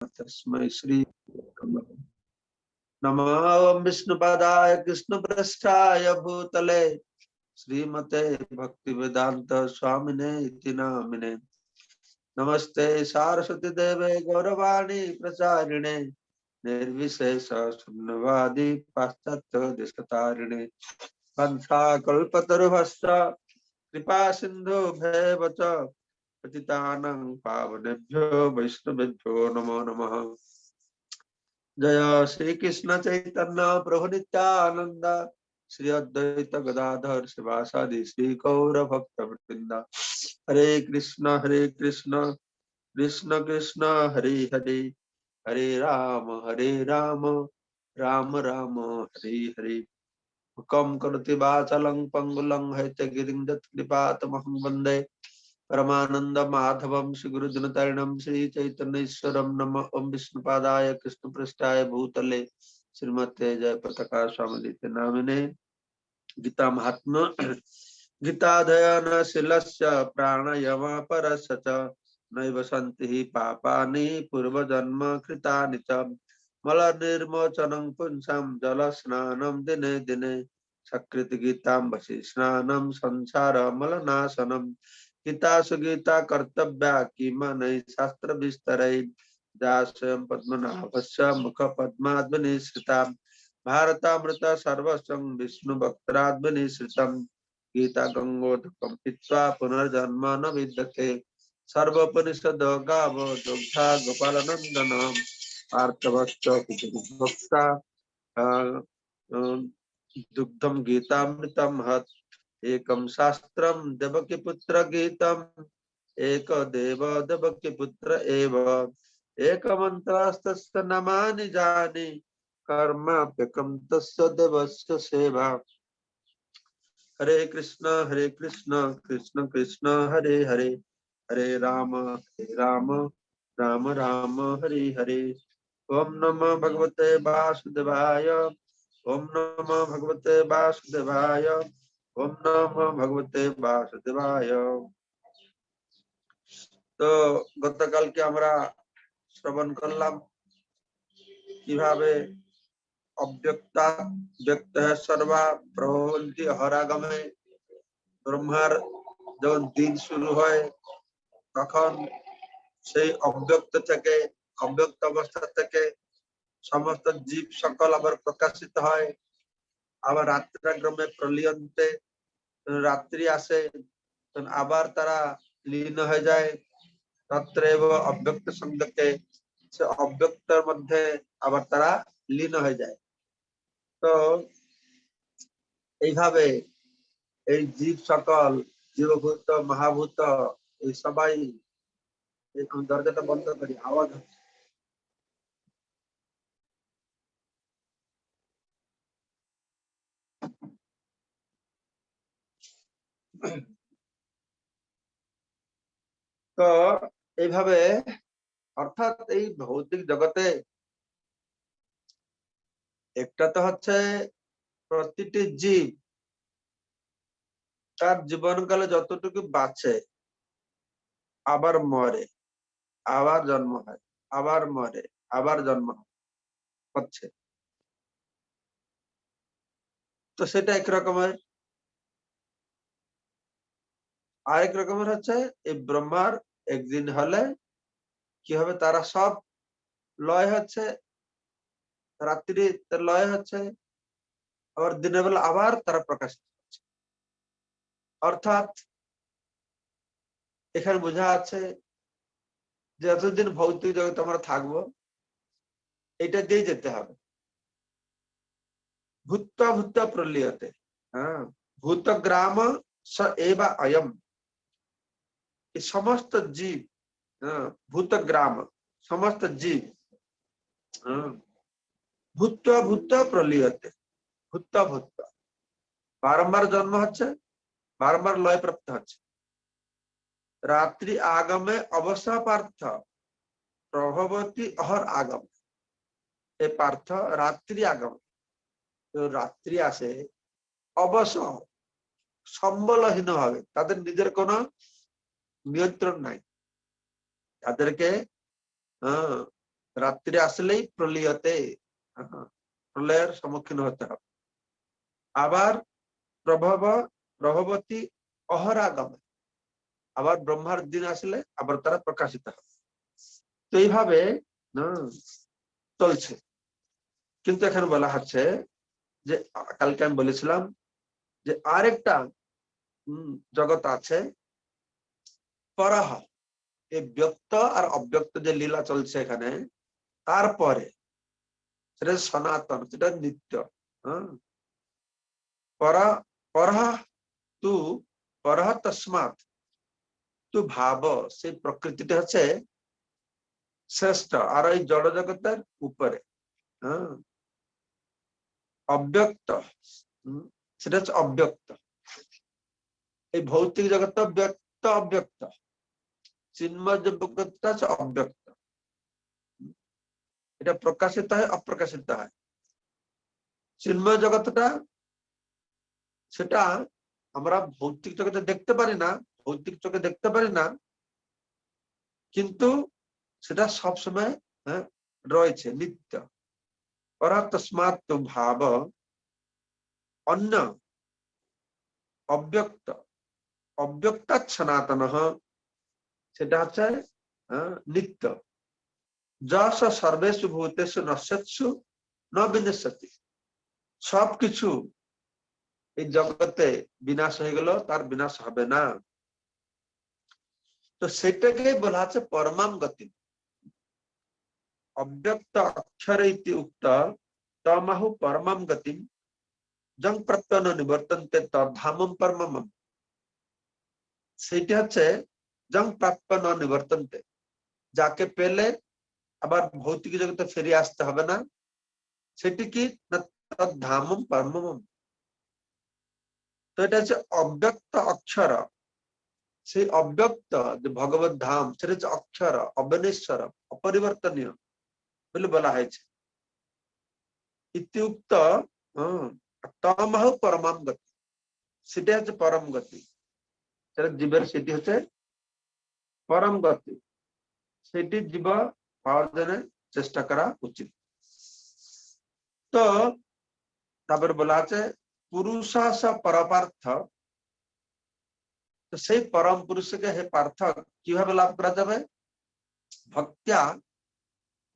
तस्मै श्री नमः विष्णुपादाय कृष्णप्रेष्ठाय भूतले श्रीमते भक्तिवेदांत स्वामिने इति नामिने। नमस्ते सारस्वती देवे गौरवाणी प्रचारिणे निर्विशेष शून्यवादी पाश्चात्य देशतारिणे वंशाकल्पतरुभश्च कृपा सिंधु भैव च पतितानां पावनेभ्यो वैष्णवेभ्यो नमो नमः। जय श्री कृष्ण चैतन्य प्रभु नित्यानंद श्री अद्वैत गदाधर शिवासादि श्री गौर भक्त वृंद। हरे कृष्ण कृष्ण कृष्ण हरे हरे हरे राम राम राम हरे हरे। हुकम करति वाचलं पंगुलं हैतगिरिं कृपातमहं वन्दे परमानंद माधवम श्री गुरु जनतारिणम श्री चैतन्यश्वरम नम ओम विष्णुपादाय कृष्ण पृष्ठाय भूतले श्रीमते जय पताका स्वामी नामिने। गीता महात्मा गीताधयन शिलस्य प्राणायाम परस्य च नैव सन्ति पापानि पूर्वजन्म कृतानि च मल निर्मोचनं पुंसां जल स्नानं दिने दिने सकृत गीतां वशी स्नानं संसार मलनाशनम्। गीता सुगीता कर्तव्या किमनै शास्त्र विस्तरै जा स्वयं पद्मनाभस्य मुख पद्माद्विनिसृता भारतामृत सर्वस्वं विष्णु भक्तराद्विनिसृतम्। गीता गंगोदकं पीत्वा पुनर्जन्म न विद्यते सर्वोपनिषद गावो दुग्धा गोपालनंदन पार्थवश्च भक्ता दुग्धम गीतामृतम हत एकम शास्त्रम देवकी पुत्र गीतम एक देव देवकी पुत्र एव एक मंत्रस्तस्य नमानि जानि कर्माप्यकं तस्य देवस्य सेवा। हरे कृष्ण कृष्ण कृष्ण हरे हरे हरे राम राम राम हरे हरे। ओम नमो भगवते वासुदेवाय ओम नमो भगवते वासुदेवाय ओम नमो भगवते वासुदेवाय। तो গতকালকে আমরা শ্রবণ করলাম কিভাবে অব্যক্তা ব্যক্ত সর্বা প্রভবন্তি হরাগমে। ব্রহ্মার যখন দিন শুরু হয় তখন সেই অব্যক্ত থেকে অব্যক্ত অবস্থা থেকে সমস্ত জীব সকল আবার প্রকাশিত হয়। আবার রাত্রাগ্রমে প্রলিয়ন্তে রাত্রি আসে আবার তারা লীন হয়ে যায় তত্রেব অব্যক্ত সংযকে সে অব্যক্তের মধ্যে আবার তারা লীন হয়ে যায়। তো এইভাবে এই জীব সকল জীবভূত মহাভূত এই সবাই দরজাটা বন্ধ করি আওয়াজ হচ্ছে। তো এইভাবে অর্থাৎ এই ভৌতিক জগতে একটা তো হচ্ছে প্রতিটি জীব তার জীবনকালে যতটুকু বাঁচে আবার মরে আবার জন্ম হয় আবার মরে আবার জন্ম হচ্ছে। তো সেটা একরকমের। আরেক রকমের হচ্ছে এই ব্রহ্মার একদিন হলে কি হবে তারা সব লয় হচ্ছে রাত্রি লয় হচ্ছে আবার দিনের বেলা আবার তারা প্রকাশিত হচ্ছে। অর্থাৎ এখানে বোঝা আছে যে যতদিন ভৌতিক জগতে আমরা থাকবো এটা দিয়ে যেতে হবে। ভূত ভূত প্রলিয়তে হ্যাঁ ভূত গ্রাম স এবা অয়ম এই সমস্ত জীব ভূত গ্রাম সমস্ত জীব ভূত ভূত প্রলিয়তে ভূত ভূত বারম্বার জন্ম হচ্ছে বারম্বার লয় প্রাপ্ত হচ্ছে। রাত্রি আগমে অবশ্য পার্থ প্রভবতী অহর আগম এ পার্থ রাত্রি আগম রাত্রি আসে অবশ্য সম্বলহীন ভাবে তাদের নিজের কোনো নিয়ন্ত্রণ নাই তাদেরকে রাত্রি আসলেই প্রলয়তে, প্রলয়ের সম্মুখীন হতে হবে। আবার প্রভবতী অহরাগমে, আবার ব্রহ্মার দিন আসলে আবার তারা প্রকাশিত হবে। তো এইভাবে চলছে। কিন্তু এখানে বলা হচ্ছে যে কালকে আমি বলেছিলাম যে আরেকটা জগৎ আছে পরহ, এই ব্যক্ত আর অব্যক্ত যে লীলা চলছে এখানে, তারপরে সেটা সনাতন, সেটা নিত্য। পরহ তু পরহ তস্মাৎ তু ভাব, সেই প্রকৃতিটা হচ্ছে শ্রেষ্ঠ আর এই জড় জগতের উপরে। অব্যক্ত, সেটা হচ্ছে অব্যক্ত। এই ভৌতিক জগৎ ব্যক্ত অব্যক্ত, চিন্ময় জগৎটা হচ্ছে অব্যক্ত। এটা প্রকাশিত হয় অপ্রকাশিত হয়। চিন্ময় জগৎটা সেটা আমরা ভৌতিক জগতে দেখতে পারি না, ভৌতিক চোখে দেখতে পারি না, কিন্তু সেটা সবসময় রয়েছে, নিত্য। তস্মাৎ ভাব অন্য অব্যক্ত, অব্যক্ত সনাতন, সেটা হচ্ছে নিত্য। যশ সর্বেষু ভূতেষু নশ্যৎসু ন বিনশ্যতি, সবকিছু এই জগতে বিনাশ হয়ে গেল, তার বিনাশ হবে না। তো সেটাকে বলা হচ্ছে পরমাম গতি। অব্যক্ত অক্ষর ইতি উক্ত তমাহু পরমাম গতি জং প্রত্যন নিবর্তন্তে তদ্ধামম পরমাম। সেটা হচ্ছে জং প্রাপ্য নিবর্তন্তে, যাকে পেলে আবার ভৌতিক জগতে ফিরে আসতে হবে না, সেটি কি না তদ্ধামম পরমাম। তো এটা হচ্ছে অব্যক্ত অক্ষর, সেই অব্যক্ত যে ভগবত ধাম, সেটা হচ্ছে অক্ষর, অবিনশ্বর, অপরিবর্তনীয় বলে বলা হয়েছে। ইত্যুক্ত তমহু পরমাম গতি, সেটা হচ্ছে পরম গতি। সেটা জীবের, সেটি হচ্ছে পরম গতি। সেটি জীব পাওয়ার জন্য চেষ্টা করা উচিত। তো তারপরে বলা আছে পুরুষ পরপার্থ, তো সেই পরম পুরুষকে হে পার্থ কিভাবে লাভ করা যাবে? ভক্ত্যা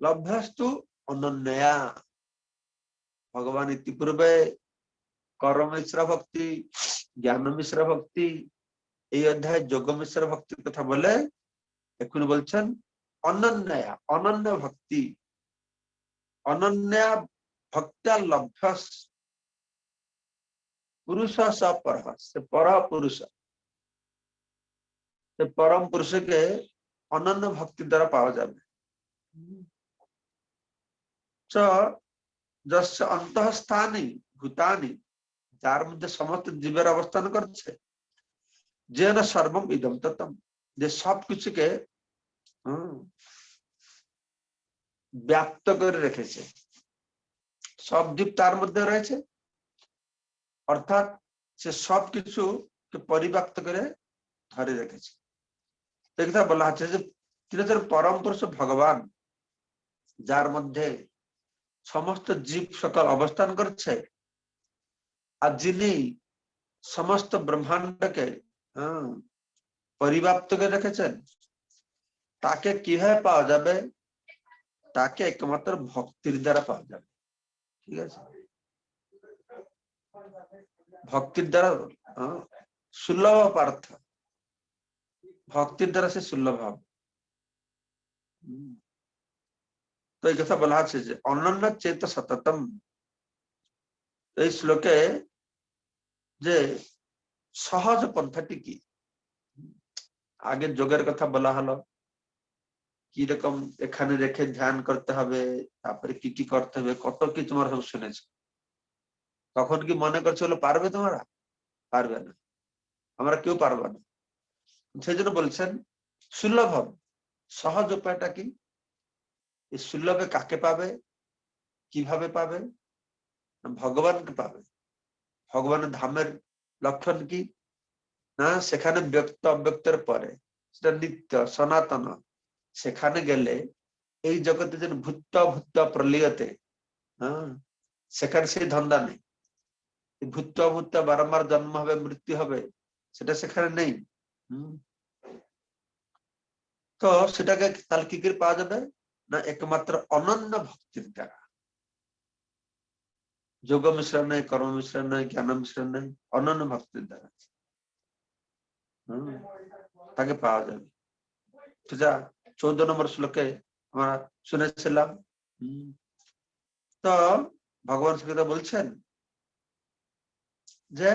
লভ্যস্তু অনন্যয়া। ভগবান ইতিপূর্বে কর্ম মিশ্র ভক্তি, জ্ঞান মিশ্র ভক্তি, এই অধ্যায় যোগ মিশ্র ভক্তির কথা বলে এখন বলছেন অনন্যয়া, অনন্য ভক্তি। অনন্যা ভক্ত্যা লভ্য পুরুষ পর, সে পর পুরুষ, সে পরম পুরুষকে অনন্য ভক্তি দ্বারা পাওয়া যাবে। যস্য অন্তঃস্থানি ভূতানি, যার মধ্যে সমস্ত জীবের অবস্থান করছে, যে না সর্বম ইদম ততম, যে সবকিছুকে ব্যাপ্ত করে রেখেছে, সব জীব তার মধ্যে রয়েছে, অর্থাৎ সে সবকিছুকে পরিব্যাপ্ত করে ধরে রেখেছে। কথা বলা হচ্ছে যে তিনি হচ্ছেন পরম পুরুষ ভগবান, যার মধ্যে সমস্ত জীব সকল অবস্থান করছে, আর যিনি সমস্ত ব্রহ্মাণ্ডকে পরিব্যাপ্ত করে রেখেছেন। তাকে কিভাবে পাওয়া যাবে? তাকে একমাত্র ভক্তির দ্বারা পাওয়া যাবে। ঠিক আছে, ভক্তির দ্বারা সুলভ পার্থ, ভক্তির দ্বারা সে সুলভ হবে। তো এই কথা বলা আছে যে অনন্য চেত সততম। এই শ্লোকে যে সহজ পন্থাটি কি, আগে যোগের কথা বলা হলো, কি রকম এখানে রেখে ধ্যান করতে হবে, তারপরে কি কি করতে হবে, কত কি তোমার সব শুনেছো। তখন কি মনে করছো পারবে? তোমরা পারবে না, আমরা কেউ পারবো না। সেই জন্য বলছেন সুলভ, সহজ উপায়টা কি? এই সুলভে কাকে পাবে, কিভাবে পাবে? ভগবানকে পাবে। ভগবানের ধামের লক্ষণ কি না, সেখানে ব্যক্ত অব্যক্তের পরে সেটা নিত্য সনাতন। সেখানে গেলে এই জগতে যেন ভূত্বা ভূত্বা প্রলীয়তে, হ্যাঁ, সেখানে সেই ধান্দা নেই। ভূত্বা ভূত্বা বারবার জন্ম হবে মৃত্যু হবে সেটা সেখানে নেই। তো সেটাকে তাহলে কি করে পাওয়া যাবে না, একমাত্র অনন্য ভক্তির দ্বারা। যোগ মিশ্রণ নেই, কর্ম মিশ্রণ নেই, জ্ঞান মিশ্রণ নেই, অনন্য ভক্তির দ্বারা তাকে পাওয়া যাবে। যা 14 নম্বর শ্লোকে আমরা শুনেছিলাম। তো ভগবান শ্রীকৃষ্ণ বলছেন যে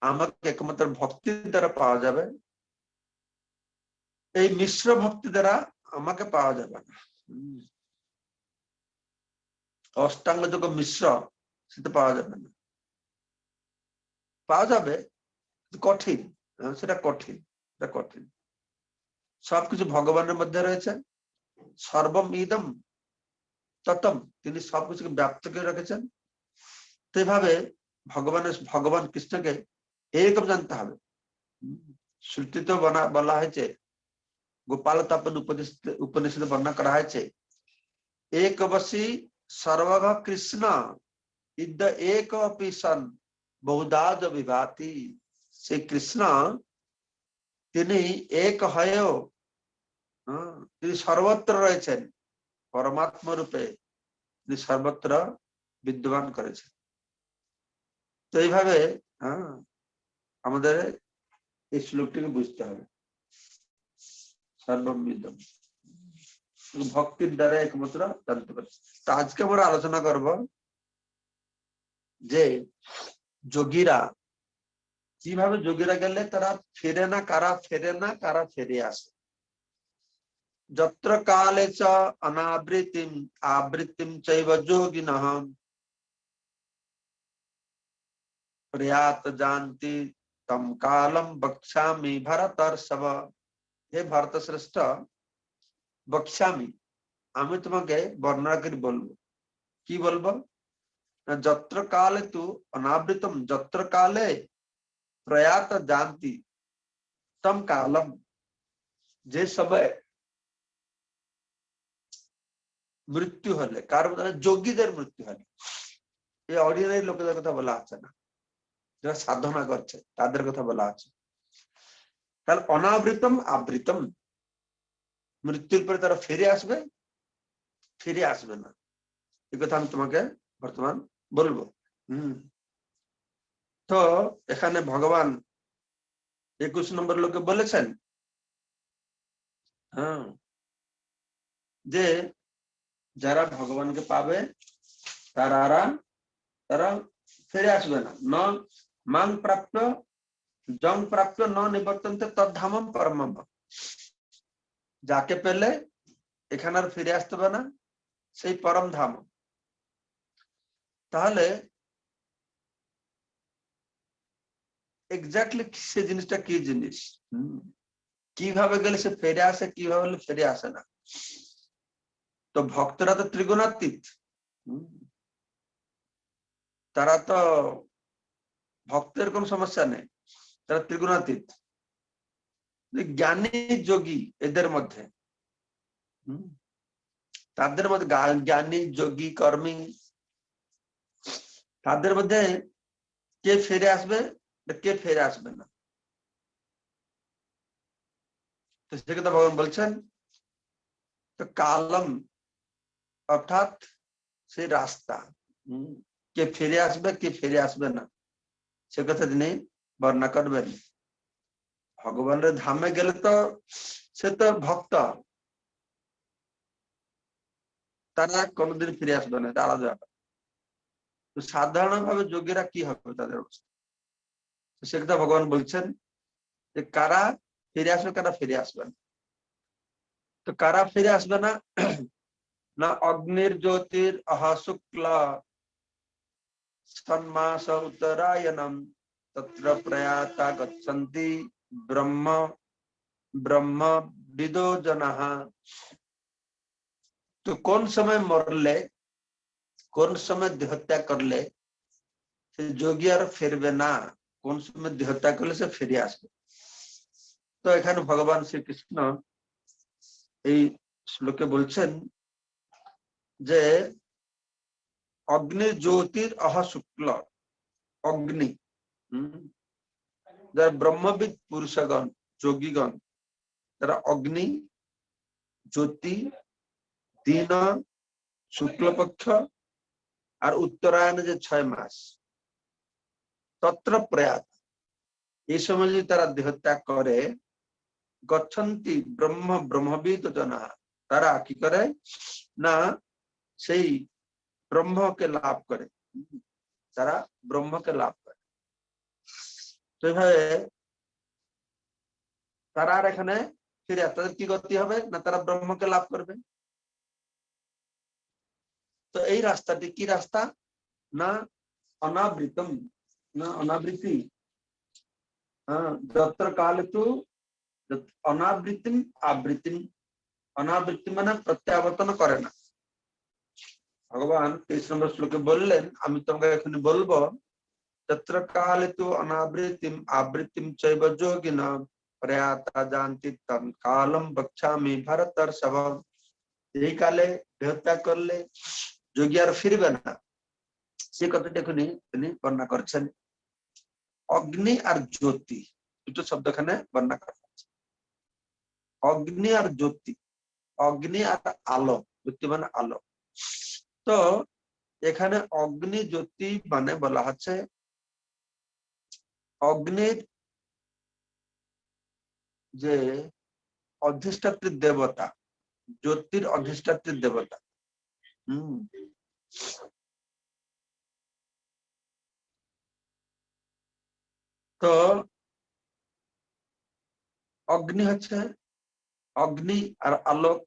আমাকে একমাত্র ভক্তির দ্বারা পাওয়া যাবে, এই মিশ্র ভক্তি দ্বারা আমাকে পাওয়া যাবে না। অষ্টাঙ্গ যোগ মিশ্র সেটা পাওয়া যাবে না। পাওয়া যাবে কঠিন, সেটা কঠিন, সেটা কঠিন। সবকিছু ভগবানের মধ্যে রয়েছে, সর্বম ইদম ততম, তিনি সবকিছুকে ব্যাপ্ত করে রেখেছেন। তো এইভাবে ভগবান কৃষ্ণকে এইরকম জানতে হবে। শ্রুতিতে বলা হয়েছে, গোপাল তাপন উপনিষদে বর্ণনা করা হয়েছে, এক বসি সর্বগ কৃষ্ণ ইদ্য এক সন বহুদাজ বিভাতি। সেই কৃষ্ণ তিনি এক হয়েও তিনি সর্বত্র রয়েছেন, পরমাত্মা রূপে তিনি সর্বত্র বিদ্যমান করেছেন। তো এইভাবে আমাদের এই শ্লোকটিকে বুঝতে হবে, সর্বমিদম ভক্তির দ্বারা একমাত্র জানতে পারি। তো আজকে আমরা আলোচনা করব যে যোগীরা কিভাবে, যোগীরা গেলে তারা ফেরে না, কারা ফেরে না, কারা ফেরে আসে। যত্র কালে চ অনাবৃত্তিম আবৃত্তিম চৈব যোগিনঃ প্রয়াত জানতি তম কালম বক্ষ্যামি ভরতর্ষভ। হে ভরত শ্রেষ্ঠ, বক্ষ্যামি আমি তোমাকে বর্ণনা করে বলবো। কি বলবো? যত্র কালে তু অনাবৃতম যত্র কালে প্রয়াত জানতি তম কালম, যে সময় মৃত্যু হলে, কার যোগীদের মৃত্যু হলে, এই অর্ডিনারি লোকেদের কথা বলা আছে না, যারা সাধনা করছে তাদের কথা বলা আছে। তাহলে অনাবৃতম আবৃতম, মৃত্যুর পরে তারা ফিরে আসবে, ফিরে আসবে না, এই কথা আমি তোমাকে বর্তমান বলবো। তো এখানে ভগবান 21 নম্বর লোকে বলেছেন যে যারা ভগবানকে পাবে তারা ফিরে আসবে না। মাং প্রাপ্ত জং প্রাপ্ত ন নিবর্তন্তে তদ্ধামম পরমম, যাকে পেলে এখানে আর ফিরে আসতে হবে না, সেই পরম ধাম। তাহলে এক্স্যাক্টলি সে জিনিসটা কি জিনিস, কিভাবে গেলে সে ফিরে আসে, কিভাবে ফিরে আসে না। তো ভক্তরা তো ত্রিগুণাতীত, তারা তো ভক্তের কোন সমস্যা নেই, তারা ত্রিগুণাতীত। জ্ঞানী যোগী এদের মধ্যে, তাদের মধ্যে জ্ঞানী যোগী কর্মী, তাদের মধ্যে কে ফিরে আসবে, কে ফিরে আসবে না। তো সে কথা ভগবান বলছেন, তো কালম অর্থাৎ সেই রাস্তা, কে ফিরে আসবে, কে ফিরে আসবে না, সে কথা তিনি বর্ণনা করবেন। ভগবানের ধামে গেলে তো সে তো ভক্ত, তারা কোনোদিন ফিরে আসবে না, এটা আলাদা ব্যাপার। তো সাধারণভাবে যোগীরা কি হবে তাদের অবস্থা, সে কথা ভগবান বলছেন যে কারা ফিরে আসবে, কারা ফিরে আসবে না। তো কারা ফিরে আসবে না, না অগ্নির জ্যোতির আহা শুক্ল সন্মাস উত্তরায়ণম তত্র প্রয়াতা গচ্ছন্তি ব্রহ্ম ব্রহ্ম বিদো জনঃ। তো কোন সময় মরলে, কোন সময় দেহত্যাগ করলে সে যোগী আর ফিরবে না, কোন সময় দেহত্যাগ করলে সে ফিরে আসবে। তো এখানে ভগবান শ্রীকৃষ্ণ এই শ্লোকে বলছেন যে অগ্নি জ্যোতির অহ শুক্ল অগ্নি যারা ব্রহ্মবিদ পুরুষগণ যোগীগণ তারা অগ্নি জ্যোতি দিন শুক্লপক্ষ আর উত্তরায়ণ যে 6 মাস তত্র প্রয়াত এই সময় যদি তারা দেহত্যাগ করে গচ্ছন্তি ব্রহ্মবিদ জনা তারা কি করে না সেই ব্রহ্মকে লাভ করে তারা ব্রহ্মকে লাভ করে তো এইভাবে তারা আর এখানে ফিরে তাদের কি গতি হবে না তারা ব্রহ্মকে লাভ করবে তো এই রাস্তাটি কি রাস্তা না অনাবৃতম না অনাবৃত্তি যত্র কালে তো অনাবৃত্তিম আবৃত্তিম অনাবৃত্তি মানে প্রত্যাবর্তন করে না ভগবান 23 নম্বর শ্লোকে বললেন আমি তোমাকে এখন বলবো যত্র কালে তো অনাবৃত্তিম আবৃত্তিম চৈব যোগিনা প্রয়াতা জানতি তম কালম বক্ষ্যামি ভরতর্ষভ এই কালে দেহত্যাগ করলে যোগী আর ফিরবে না সে কথাটি এখনই তিনি বর্ণনা করছেন অগ্নি আর জ্যোতি দুটো শব্দ এখানে বর্ণনা করা হচ্ছে অগ্নি আর জ্যোতি অগ্নি আর আলো জ্যোতি মানে আলো তো এখানে অগ্নি জ্যোতি মানে বলা হচ্ছে অগ্নির যে অধিষ্ঠাত্রী দেবতা জ্যোতির অধিষ্ঠাত্রী দেবতা তো অগ্নি হচ্ছে অগ্নি আর আলোক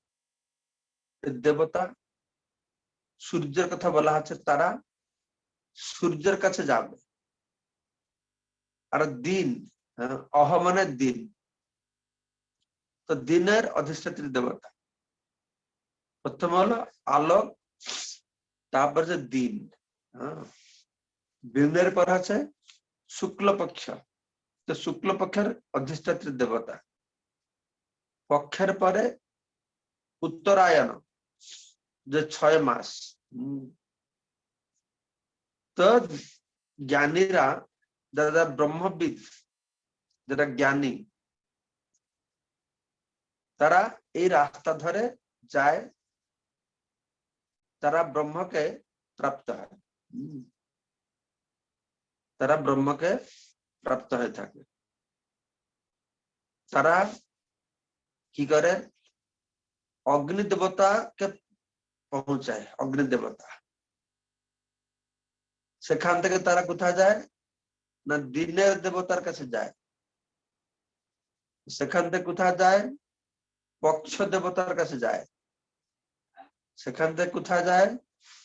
দেবতা সূর্যের কথা বলা হচ্ছে তারা সূর্যের কাছে যাবে আর দিন অহ মানে দিন তো দিনের অধিষ্ঠাত্রী দেবতা প্রথম হলো আলোক তারপর যে দিন দিনের পর আছে শুক্লপক্ষ তো শুক্লপক্ষের অধিষ্ঠাত্রী দেবতা পক্ষের পরে উত্তরায়ণ যে 6 মাস তো জ্ঞানীরা যারা ব্রহ্মবিদ যারা জ্ঞানী তারা এই রাস্তা ধরে যায় তারা ব্রহ্মকে প্রাপ্ত হয় তারা ব্রহ্মকে প্রাপ্ত হয়ে থাকে তারা কি করে অগ্নি দেবতাকে পৌঁছায় অগ্নি দেবতা সেখান থেকে তারা কোথায় যায় না দিনের দেবতার কাছে যায় সেখান থেকে কোথায় যায় পক্ষ দেবতার কাছে যায় সেখান থেকে কোথায় যায়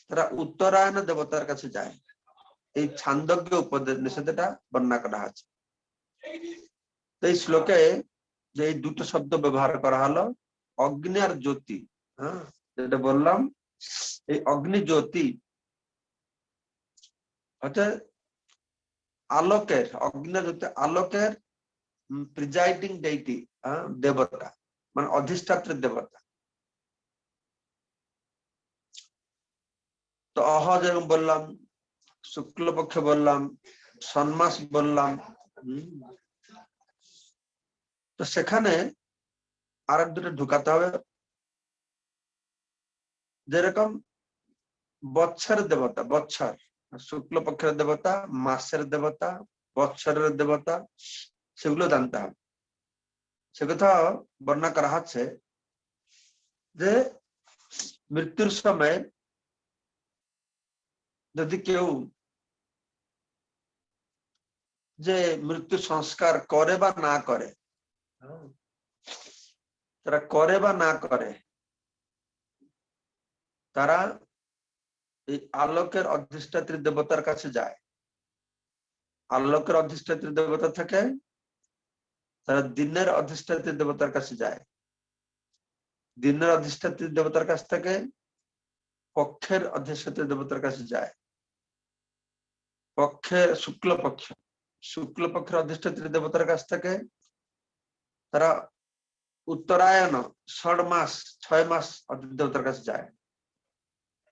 তারা উত্তরায়ণ দেবতার কাছে যায় এই ছান্দজ্ঞ উপনিষদেটা বর্ণনা করা আছে এই শ্লোকে যে এই দুটো শব্দ ব্যবহার করা হলো অগ্নি আর জ্যোতি যেটা বললাম এই অগ্নি জ্যোতি হচ্ছে আলোকের অগ্নি জ্যোতি আলোকের প্রিজাইডিং ডেইটি দেবতা মানে অধিষ্ঠাত্রী দেবতা তো অহ যেরকম বললাম শুক্লপক্ষে বললাম সন্মাস বললাম তো সেখানে আরেক দুটো ঢুকাতে হবে যেরকম বৎসর দেবতা বৎসর শুক্লপক্ষের দেবতা মাসের দেবতা বৎসরের দেবতা সেগুলো জানতে হবে সে কথা বর্ণনা করা হচ্ছে যে মৃত্যুর সময় যদি কেউ যে মৃত্যু সংস্কার করে বা না করে তারা করে বা না করে তারা এই আলোকের অধিষ্ঠাত্রী দেবতার কাছে যায় আলোকের অধিষ্ঠাত্রী দেবতা থেকে তারা দিনের অধিষ্ঠাত্রী দেবতার কাছে যায় দিনের অধিষ্ঠাত্রী দেবতার কাছ থেকে পক্ষের অধিষ্ঠাত্রী দেবতার কাছে যায় পক্ষের শুক্লপক্ষের অধিষ্ঠাত্রী দেবতার কাছ থেকে তারা উত্তরায়ণ 6 মাস দেবতার কাছে যায়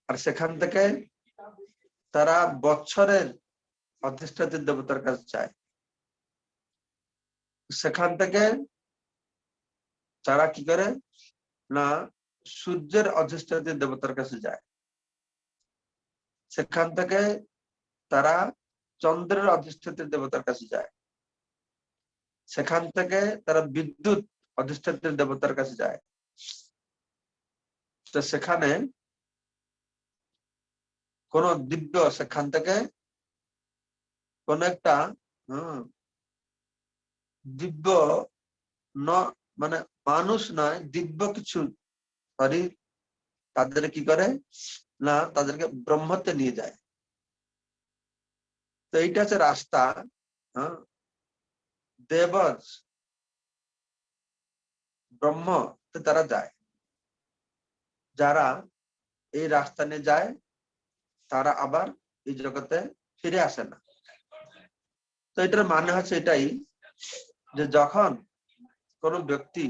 আর সেখান থেকে তারা বছরের অধিষ্ঠাত্রী দেবতার কাছে যায়। সেখান থেকে তারা কি করে না সূর্যের অধিষ্ঠাত্রী দেবতার কাছে যায়। সেখান থেকে তারা চন্দ্রের অধিষ্ঠাত্রী দেবতার কাছে যায়। সেখান থেকে তারা বিদ্যুৎ অধিষ্ঠাত্রী দেবতার কাছে যায়। তো সেখানে কোন দিব্য সেখান থেকে কোন একটা দিব্য মানে মানুষ নয়, দিব্য কিছু শরীর তাদের কি করে না তাদেরকে ব্রহ্মতে নিয়ে যায়। তো এইটা হচ্ছে রাস্তা। দেবজ ব্রহ্মতে তারা যায়। যারা এই রাস্তা নিয়ে যায় তারা আবার এই জগতে ফিরে আসে না। তো এটার মানে হচ্ছে এটাই যে যখন কোন ব্যক্তি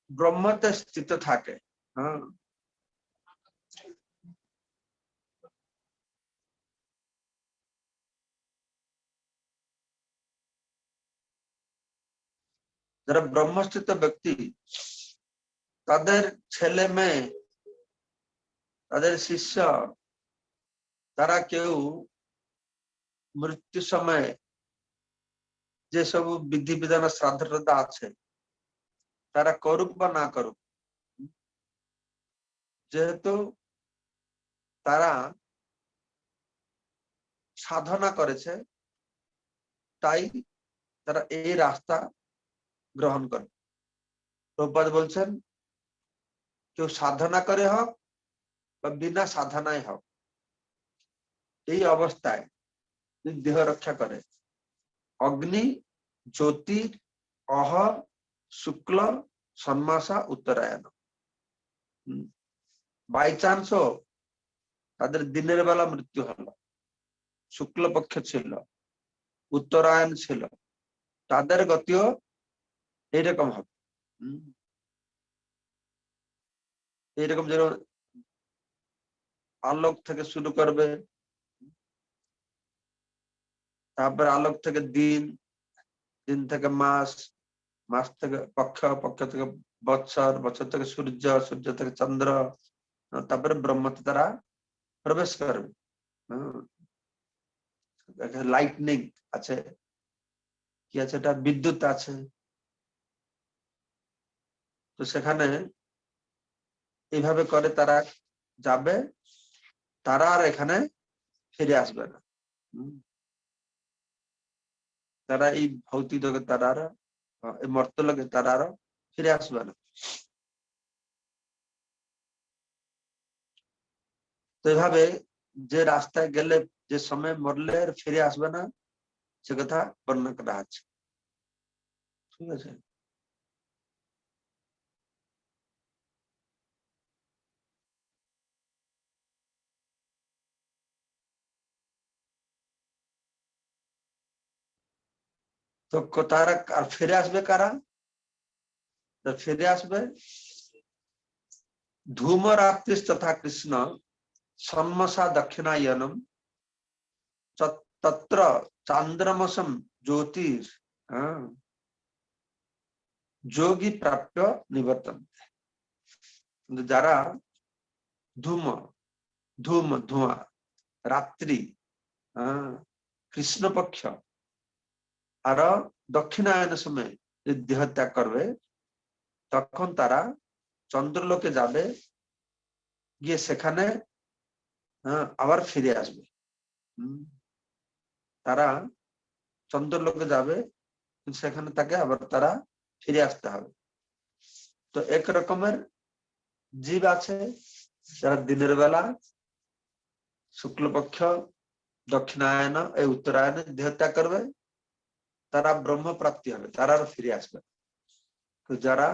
ব্রহ্মতে স্থিত থাকে, যারা ব্রহ্মস্থিত ব্যক্তি তাদের ছেলে মেয়ে তাদের শিষ্য তারা কেউ মৃত্যু সময়ে যে সব বিধিবিধান শ্রাদ্ধ আছে তারা করুক বা না করুক, যেহেতু তারা সাধনা করেছে তাই তারা এই রাস্তা গ্রহণ করে। প্রভুপাদ বলছেন কেউ সাধনা করে হোক বা বিনা সাধনায় হোক, এই অবস্থায় দেহ রক্ষা করে অগ্নি জ্যোতির অহ শুক্ল সন্মাসা উত্তরায়ণ। বাই চান্সও তাদের দিনের বেলা মৃত্যু হলো, শুক্লপক্ষ ছিল, উত্তরায়ণ ছিল, তাদের গতিও এইরকম হবে। এইরকম যেন আলোক থেকে শুরু করবে, তারপরে আলোক থেকে দিন, দিন থেকে মাস, মাস থেকে পক্ষ, পক্ষ থেকে বৎসর, বছর থেকে সূর্য, সূর্য থেকে চন্দ্র, তারপরে ব্রহ্মতে তারা প্রবেশ করবে। লাইটনিং আছে, কি আছে এটা বিদ্যুৎ আছে। তো সেখানে এইভাবে করে তারা যাবে, তারা আর এখানে ফিরে আসবে না। তারা এই ভৌতিক জগতে তারা আর এই মর্তলোকে তারা আরো ফিরে আসবে না। তো এইভাবে যে রাস্তায় গেলে যে সময় মরলে আর ফিরে আসবে না সে কথা বর্ণনা করা আছে। ঠিক আছে, তো তারা আর ফিরে আসবে কারা? ফিরে আসবে ধূম রাত্রি তথা কৃষ্ণ সন্মসা দক্ষিণায়নম তত্র চান্দ্রমসম জ্যোতির যোগী প্রাপ্য নিবর্তন। যারা ধূম ধূম ধোঁয়া রাত্রি কৃষ্ণপক্ষ আর দক্ষিণায়নের সময় দেহ ত্যাগ করবে তখন তারা চন্দ্রলোকে যাবে, গিয়ে সেখানে আবার ফিরে আসবে। তারা চন্দ্রলোকে যাবে, সেখানে তাকে আবার তারা ফিরে আসতে হবে। তো এক রকমের জীব আছে যারা দিনের বেলা শুক্লপক্ষ দক্ষিণায়ন এই উত্তরায়ণে দেহ ত্যাগ করবে, তারা ব্রহ্ম প্রাপ্তি হবে, তারা আর ফিরে আসবে। তো যারা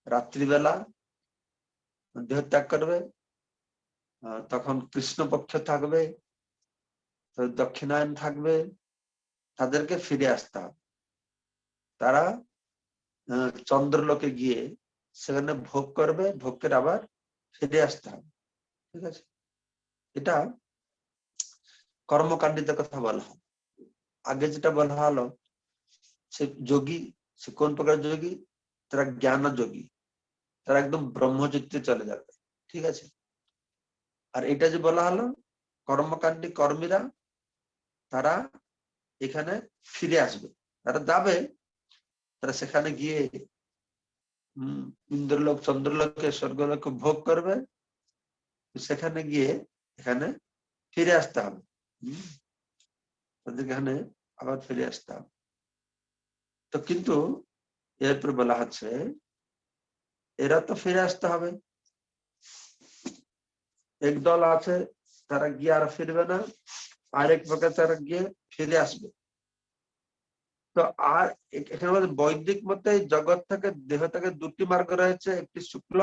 রাত্রিবেলা দেহ ত্যাগ করবে তখন কৃষ্ণপক্ষ থাকবে, দক্ষিণায়ন থাকবে, তাদেরকে ফিরে আসতে হবে। তারা চন্দ্রলোকে গিয়ে সেখানে ভোগ করবে, ভোগ করে আবার ফিরে আসতে হবে। ঠিক আছে, এটা কর্মকাণ্ডীদের কথা বলা হয়। আগে যেটা বলা হলো সে যোগী, সে কোন প্রকার যোগী? তারা জ্ঞান যোগী, তারা একদম ব্রহ্মজ্যোতিতে চলে যাবে। ঠিক আছে, আর এটা যে বলা হলো কর্মকাণ্ডী কর্মীরা, তারা এখানে ফিরে আসবে, তারা যাবে, তারা সেখানে গিয়ে ইন্দ্রলোক চন্দ্রলোকে স্বর্গলোকে ভোগ করবে, সেখানে গিয়ে এখানে ফিরে আসতে হবে। এখানে আবার ফিরে আসতে হবে। তো কিন্তু এরপর বলা হচ্ছে এরা তো ফিরে আসতে হবে, একদল আছে তারা গিয়ে আর ফিরবে না, আরেক প্রকার তারা গিয়ে ফিরে আসবে। তো আর এখানে বৈদিক মতে জগৎ থেকে দেহ থেকে দুটি মার্গ রয়েছে, একটি শুক্ল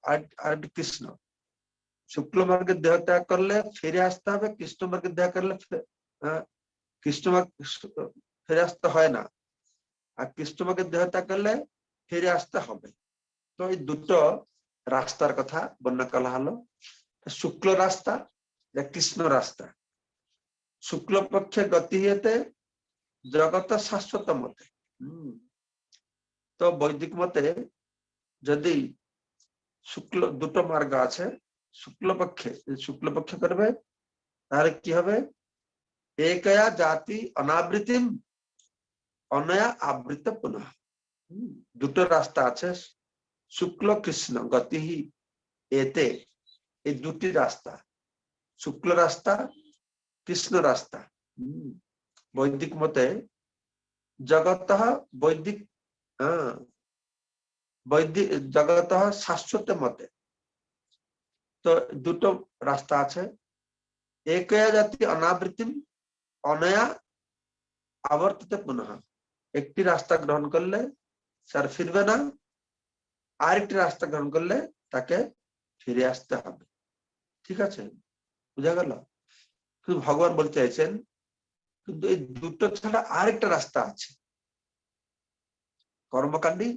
আর একটি কৃষ্ণ। শুক্ল মার্গের দেহ ত্যাগ করলে ফিরে আসতে হবে, কৃষ্ণ মার্গের দেহ করলে কৃষ্ণ মার্গ ফিরে আসতে হয় না, আর কৃষ্ণ মার্গের দেহ ত্যাগ করলে ফিরে আসতে হবে। তো এই দুটো রাস্তার কথা বর্ণনা করা হলো, শুক্ল রাস্তা, কৃষ্ণ রাস্তা। শুক্ল পক্ষে গতি হতে জগৎ শাশ্বত মতে। তো বৈদিক মতে যদি শুক্ল দুটো মার্গ আছে, শুক্ল পক্ষে করবে তাহলে কি হবে? একয়া জাতি অনাবৃতিম অনয়া আবৃত পুনঃ। দুটো রাস্তা আছে, শুক্ল কৃষ্ণ গতি এতে, এই দুটি রাস্তা, শুক্ল রাস্তা কৃষ্ণ রাস্তা। বৈদিক মতে জগৎ বৈদিক বৈদিক জগৎ শাশ্বত মতে তো দুটো রাস্তা আছে, একয়া জাতি অনাবৃতিম অনয়া আবর্তিত পুনঃ। একটি রাস্তা গ্রহণ করলে স্যার ফিরবে না, আরেকটি রাস্তা গ্রহণ করলে তাকে ফিরে আসতে হবে। ঠিক আছে, বুঝা গেল? কিন্তু ভগবান বলতে চাইছেন কিন্তু এই দুটো ছাড়া আরেকটা রাস্তা আছে। কর্মকাণ্ডী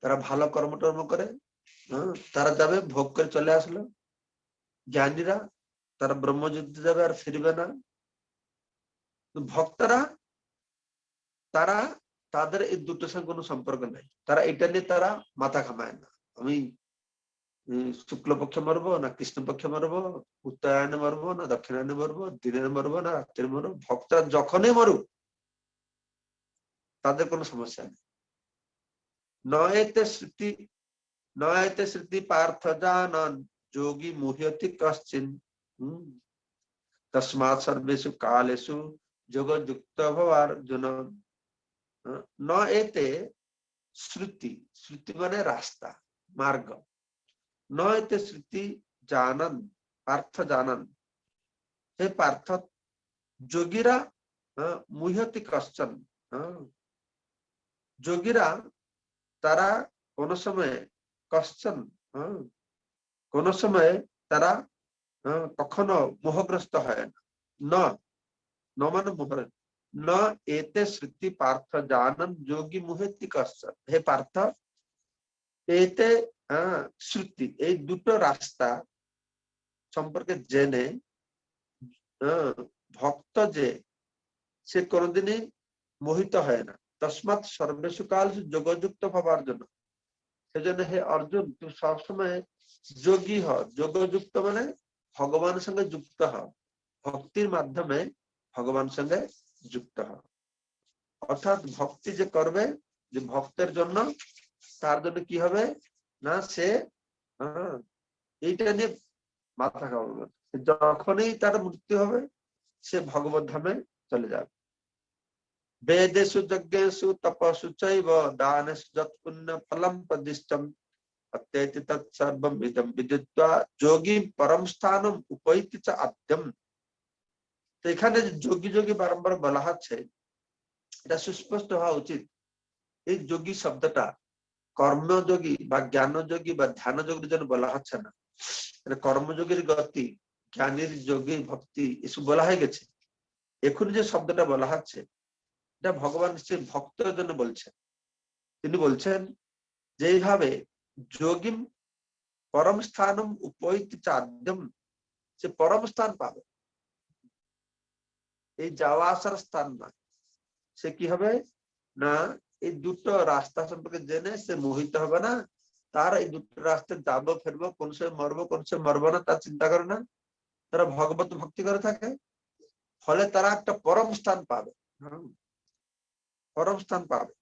তারা ভালো কর্মটর্ম করে, তারা যাবে ভোগ করে চলে আসলো। জ্ঞানীরা তারা ব্রহ্মযুদ্ধে যাবে আর ফিরবে না। ভক্তরা তারা তাদের এই দুটোর সঙ্গে কোনো সম্পর্ক নাই, তারা এটা নিয়ে তারা মাথা ঘামায় না। আমি শুক্লপক্ষে মরবো না কৃষ্ণপক্ষে মরবো, উত্তরায়ণে মরবো না দক্ষিণায়নে মরবো, দিনের মরবো না রাত্রে মরবো, ভক্তরা যখনই মরুক তাদের কোনো সমস্যা নেই। নয়তে স্মৃতি পার্থ জানন যোগী মুহ্যতি কশ্চিন তস্মাৎ সর্বেষু কালেষু যোগ যুক্ত ভবার্জুন। ন এতে শ্রুতি, শ্রুতি মানে রাস্তা মার্গ, ন এতে শ্রুতি জানন পার্থ জানন, হে পার্থ যোগীরা মুহ্যতি কশ্চন, যোগীরা তারা কোন সময় কশ্চন কোন সময় তারা কখনো মোহগ্রস্ত হয় না। ন মানে মোহ, ন এতে শ্রুতি পার্থ জানন যোগী মুহ্যতি কশ্চন, হে পার্থ এতে শ্রুতি এই দুটো রাস্তা সম্পর্কে জেনে ভক্ত যে সে কোনোদিনই মোহিত হয় না। তস্মাৎ সর্বেষু কাল যোগযুক্ত হবার জন্য, সেজন্য হে অর্জুন তুমি সবসময় যোগী হও। যোগযুক্ত মানে ভগবানের সঙ্গে যুক্ত হও, ভক্তির মাধ্যমে ভগবানের সঙ্গে যুক্ত হও। অর্থাৎ ভক্তি যে করবে, যে ভক্তের জন্য, তার জন্য কি হবে না, সে এইটা নিয়ে মাথা ঘামাবে। যখনই তার মৃত্যু হবে সে ভগবত ধামে চলে যাবে। বেদেষু যজ্ঞেষু তপসু চৈব দানেষু যৎ পুণ্য ফলম প্রদিষ্টম অত্যেতি তৎসর্বম ইদম বিদিত্বা যোগী পরম স্থানম উপৈতি চ আদ্যম। তো এখানে যোগী যোগী বারম্বার বলা হচ্ছে, এটা সুস্পষ্ট হওয়া উচিত। এই যোগী শব্দটা কর্মযোগী বা জ্ঞানযোগী বা ধ্যান যোগীর জন্য বলা হচ্ছে না। কর্মযোগীর গতি, জ্ঞানীর যোগী ভক্তি এসব বলা হয়ে গেছে। এখন যে শব্দটা বলা হচ্ছে এটা ভগবান নিশ্চয়ই ভক্তের জন্য বলছেন। তিনি বলছেন যে এইভাবে যোগী परम स्थानम उपैति चाद्यम, সে পরম স্থান পাবে, এই যাওয়া আসার স্থান না। সে কি হবে না, এই দুটো রাস্তা সম্পর্কে জেনে সে মোহিত হবে না। তার এই দুটো রাস্তায় যাবো ফিরবো, কোন সময় মরবো কোন সময় মরবো না তার চিন্তা করে না। তারা ভগবত ভক্তি করে থাকে, ফলে তারা একটা পরম স্থান পাবে, পরম স্থান পাবে।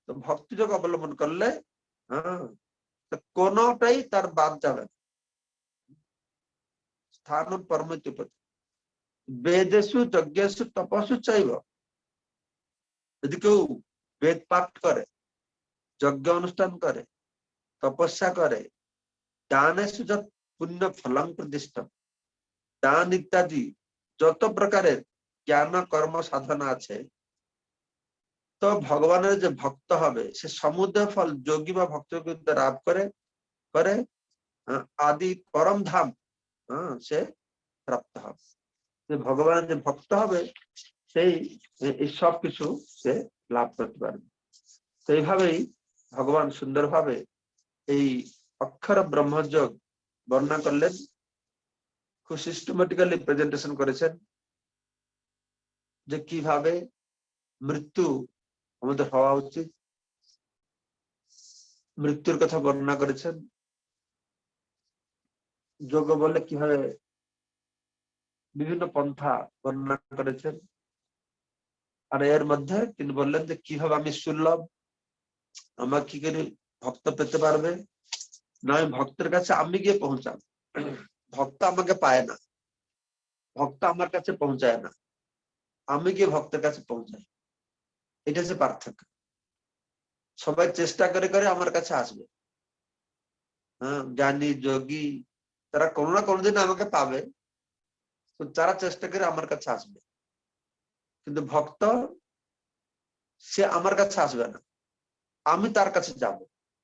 তো ভক্তি যোগ অবলম্বন করলে কোনটাই তার বাদ যাবে না। স্থান পরমিতি বেদেশু যজ্ঞেশু তপস্যু চাইব, যদি কেউ বেদ পাঠ করে, যজ্ঞ অনুষ্ঠান করে, তপস্যা করে, দানেশু যত পুণ্য ফলং প্রদিষ্ট, দান ইত্যাদি যত প্রকারের জ্ঞান কর্ম সাধনা আছে, তো ভগবানের যে ভক্ত হবে সে সমুদ্র ফল যোগী বা ভক্ত লাভ করে করে আদি পরম ধাম সে প্রাপ্ত হবে। যে ভগবানের যে ভক্ত হবে সেই এই সব কিছু সে লাভ করতে পারবে। তো এইভাবেই ভগবান সুন্দরভাবে এই অক্ষর ব্রহ্মযোগ বর্ণনা করলেন, খুব সিস্টেমেটিক্যালি প্রেজেন্টেশন করেছেন যে কিভাবে মৃত্যু আমাদের হওয়া উচিত, মৃত্যুর কথা বর্ণনা করেছেন, যোগ বলে কিভাবে বিভিন্ন পন্থা বর্ণনা করেছেন। আর এর মধ্যে তিনি বললেন যে কিভাবে আমি সুলভ, আমার কি করে ভক্ত পেতে পারবে, নয় ভক্তের কাছে আমি গিয়ে পৌঁছাবো। ভক্ত আমাকে পায় না, ভক্ত আমার কাছে পৌঁছায় না, আমি গিয়ে ভক্তের কাছে পৌঁছাই, এটা হচ্ছে পার্থক্য। সবাই চেষ্টা করে করে আমার কাছে আসবে, জ্ঞানী যোগী তারা কোনো না কোনোদিন আমাকে পাবে, তো তারা চেষ্টা করে আমার কাছে আসবে। কিন্তু ভক্ত সে আমার কাছে আসবে না, আমি তার কাছে যাব,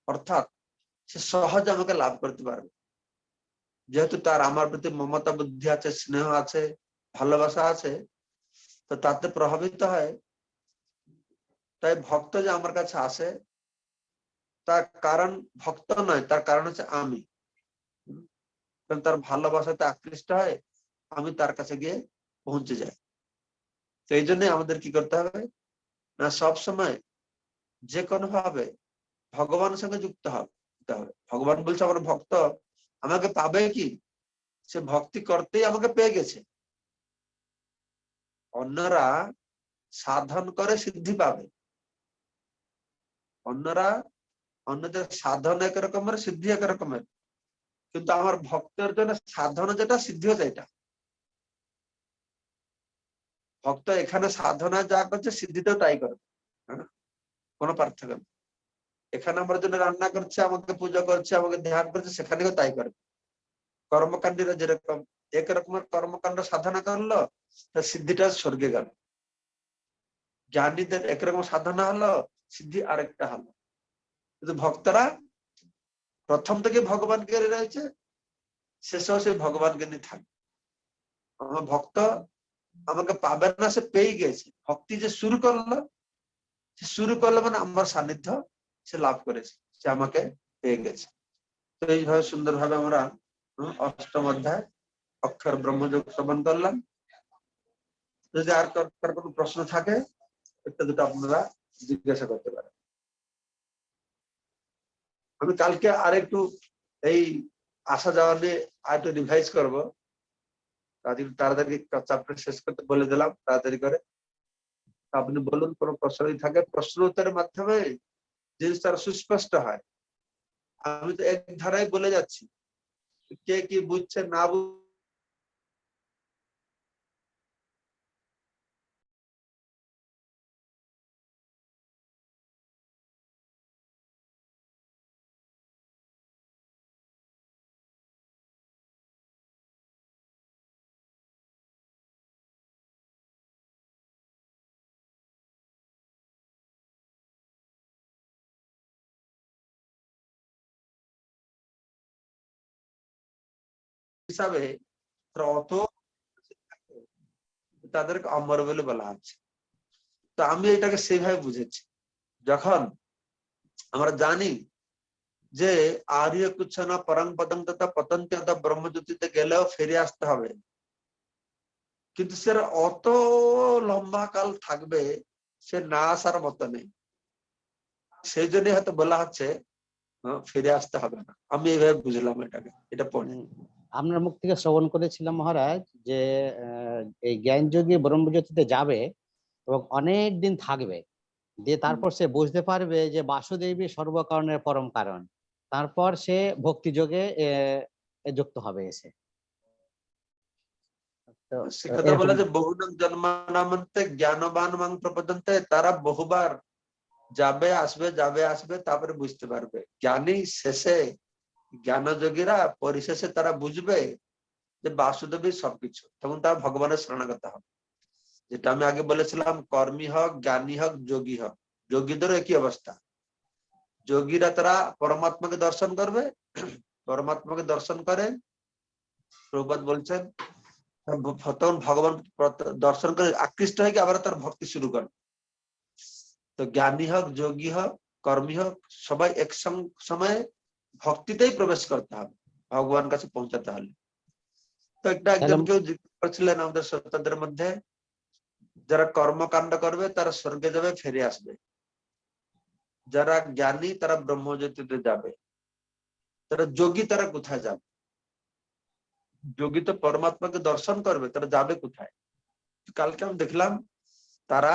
অর্থাৎ সে সহজে আমাকে লাভ করতে পারবে, যেহেতু তার আমার প্রতি মমতা বুদ্ধি আছে, স্নেহ আছে, ভালোবাসা আছে, তো তাতে প্রভাবিত হয়। তাই ভক্ত যে আমার কাছে আসে তার কারণ ভক্ত নয়, তার কারণ হচ্ছে আমি, তার ভালোবাসাতে আকৃষ্ট হয়, আমি তার কাছে গিয়ে পৌঁছে যাই। তো এই জন্য আমাদের কি করতে হবে না, সব সময় যে কোনো ভাবে ভগবানের সঙ্গে যুক্ত হবে। ভগবান বলছে আমার ভক্ত আমাকে পাবে কি, সে ভক্তি করতেই আমাকে পেয়ে গেছে। অন্যরা সাধন করে সিদ্ধি পাবে, অন্যদের সাধন এক রকমের সিদ্ধি এক রকমের, কিন্তু আমার ভক্তের জন্য সাধন যেটা সিদ্ধি হচ্ছে এটা। ভক্ত এখানে সাধনা যা করছে সিদ্ধিতেও তাই করবে, কোনো পার্থক্য নেই। এখানে আমার জন্য রান্না করছে, আমাকে পূজা করছে, আমাকে ধ্যান করছে, সেখানেও তাই করবে। কর্মকাণ্ডীরা যেরকম এক রকমের কর্মকাণ্ড সাধনা করলো, তার সিদ্ধিটা স্বর্গে গেল। জ্ঞানীদের একরকম সাধনা হলো, সিদ্ধি আরেকটা হলো। কিন্তু ভক্তরা প্রথম থেকে ভগবানকে রয়েছে, শেষেও সে ভগবানকে নিয়ে থাকবে। আমার ভক্ত আমাকে পাবে না, সে পেয়ে গেছে। ভক্তি যে শুরু করলো, সে শুরু করলো মানে আমার সান্নিধ্য সে লাভ করেছে, সে আমাকে পেয়ে গেছে। তো এইভাবে সুন্দরভাবে আমরা অষ্টম অধ্যায় অক্ষর ব্রহ্মযোগ শ্রবণ করলাম। যদি আর কোনো প্রশ্ন থাকে একটা দুটো আপনারা জিজ্ঞাসা করতে পারেন। আমি কালকে আরেকটু এই আসা যাওয়া নিয়ে আরেকটু রিভাইজ করবো। তাড়াতাড়ি চ্যাপ্টার শেষ করতে বলে দিলাম তাড়াতাড়ি করে। আপনি বলুন কোনো প্রশ্ন যদি থাকে, প্রশ্ন উত্তরের মাধ্যমে জিনিসটা সুস্পষ্ট হয়। আমি তো এক ধারায় বলে যাচ্ছি, কে কি বুঝছে না হিসাবে অত তাদেরকে অমর বলে বলা হচ্ছে। তো আমি এটাকে সেইভাবে বুঝেছি, যখন আমরা জানি যে আর্য কুচ্ছনা পরং পদং তথা পতন্তি অথা ব্রহ্মজ্যোতিতে গেলেও ফিরে আসতে হবে, কিন্তু সে অত লম্বা কাল থাকবে, সে না আসার মতো নেই। সেই জন্য হয়তো বলা হচ্ছে ফিরে আসতে হবে না। আমি এইভাবে বুঝলাম এটাকে, এটা পড়ে। আপনার মুখ থেকে শ্রবণ করেছিলাম মহারাজ যে এই জ্ঞানযোগী ব্রহ্মজ্যোতিতে যাবে এবং অনেক দিন থাকবে, দিয়ে তারপর সে বুঝতে পারবে যে বাসুদেবী সর্বকারণের পরম কারণ, তারপর সে ভক্তি যোগে যুক্ত হবে এসে। তো সে কথা এরকম বলে যে বহুনাম জন্মানামন্তে জ্ঞানবান মাং প্রপদন্তে, তারা বহুবার যাবে আসবে যাবে আসবে, তারপরে বুঝতে পারবে। জ্ঞানী শেষে, জ্ঞানযোগীরা পরিশেষে তারা বুঝবে যে বাসুদেবী সবকিছু, তখন তারা ভগবানের শরণাগত হবে। যেটা আমি আগে বলেছিলাম, কর্মী হোক, জ্ঞানী হোক, যোগী হোক, যোগীদেরও একই অবস্থা। যোগীরা তারা পরমাত্মাকে দর্শন করবে, পরমাত্মাকে দর্শন করে প্রভুপাদ বলছেন, তখন ভগবান দর্শন করে আকৃষ্ট হয়ে আবার তার ভক্তি শুরু করে। তো জ্ঞানী হোক, যোগী হোক, কর্মী হোক, সবাই এক সময়ে ভক্তিতেই প্রবেশ করতে হবে ভগবান কাছে পৌঁছাতে হলে। তো একটা একজন কেউ জিজ্ঞেস করছিলেন আমাদের শ্রোতাদের মধ্যে, যারা কর্মকাণ্ড করবে তারা স্বর্গে যাবে, ফিরে আসবে। যারা জ্ঞানী তারা ব্রহ্মজ্যোতিতে যাবে। তারা যোগী তারা কোথায় যাবে? যোগী তো পরমাত্মাকে দর্শন করবে, তারা যাবে কোথায়? কালকে আমি দেখলাম তারা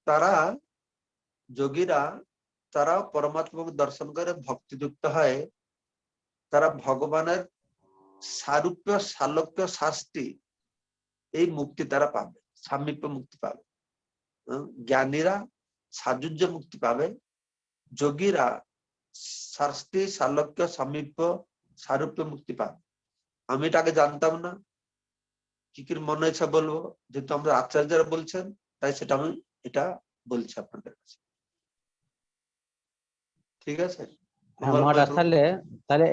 তারা যোগীরা তারা পরমাত্মাকে দর্শন করে ভক্তিযুক্ত হয়, তারা ভগবানের সারূপ্য, সালোক্য, শাস্তি, এই মুক্তি তারা পাবে, সামীপ্য মুক্তি পাবে। জ্ঞানীরা সাযুজ্য মুক্তি পাবে, যোগীরা শাস্তি, সালোক্য, সামীপ্য, সারূপ্য মুক্তি পাবে। আমি এটা আগে জানতাম না, কি কি মনে ইচ্ছা বলবো, যেহেতু আমরা আচার্যরা বলছেন তাই সেটা আমি এটা বলছি আপনাদের কাছে। ঠিক আছে মহারাজ, তাহলে তাহলে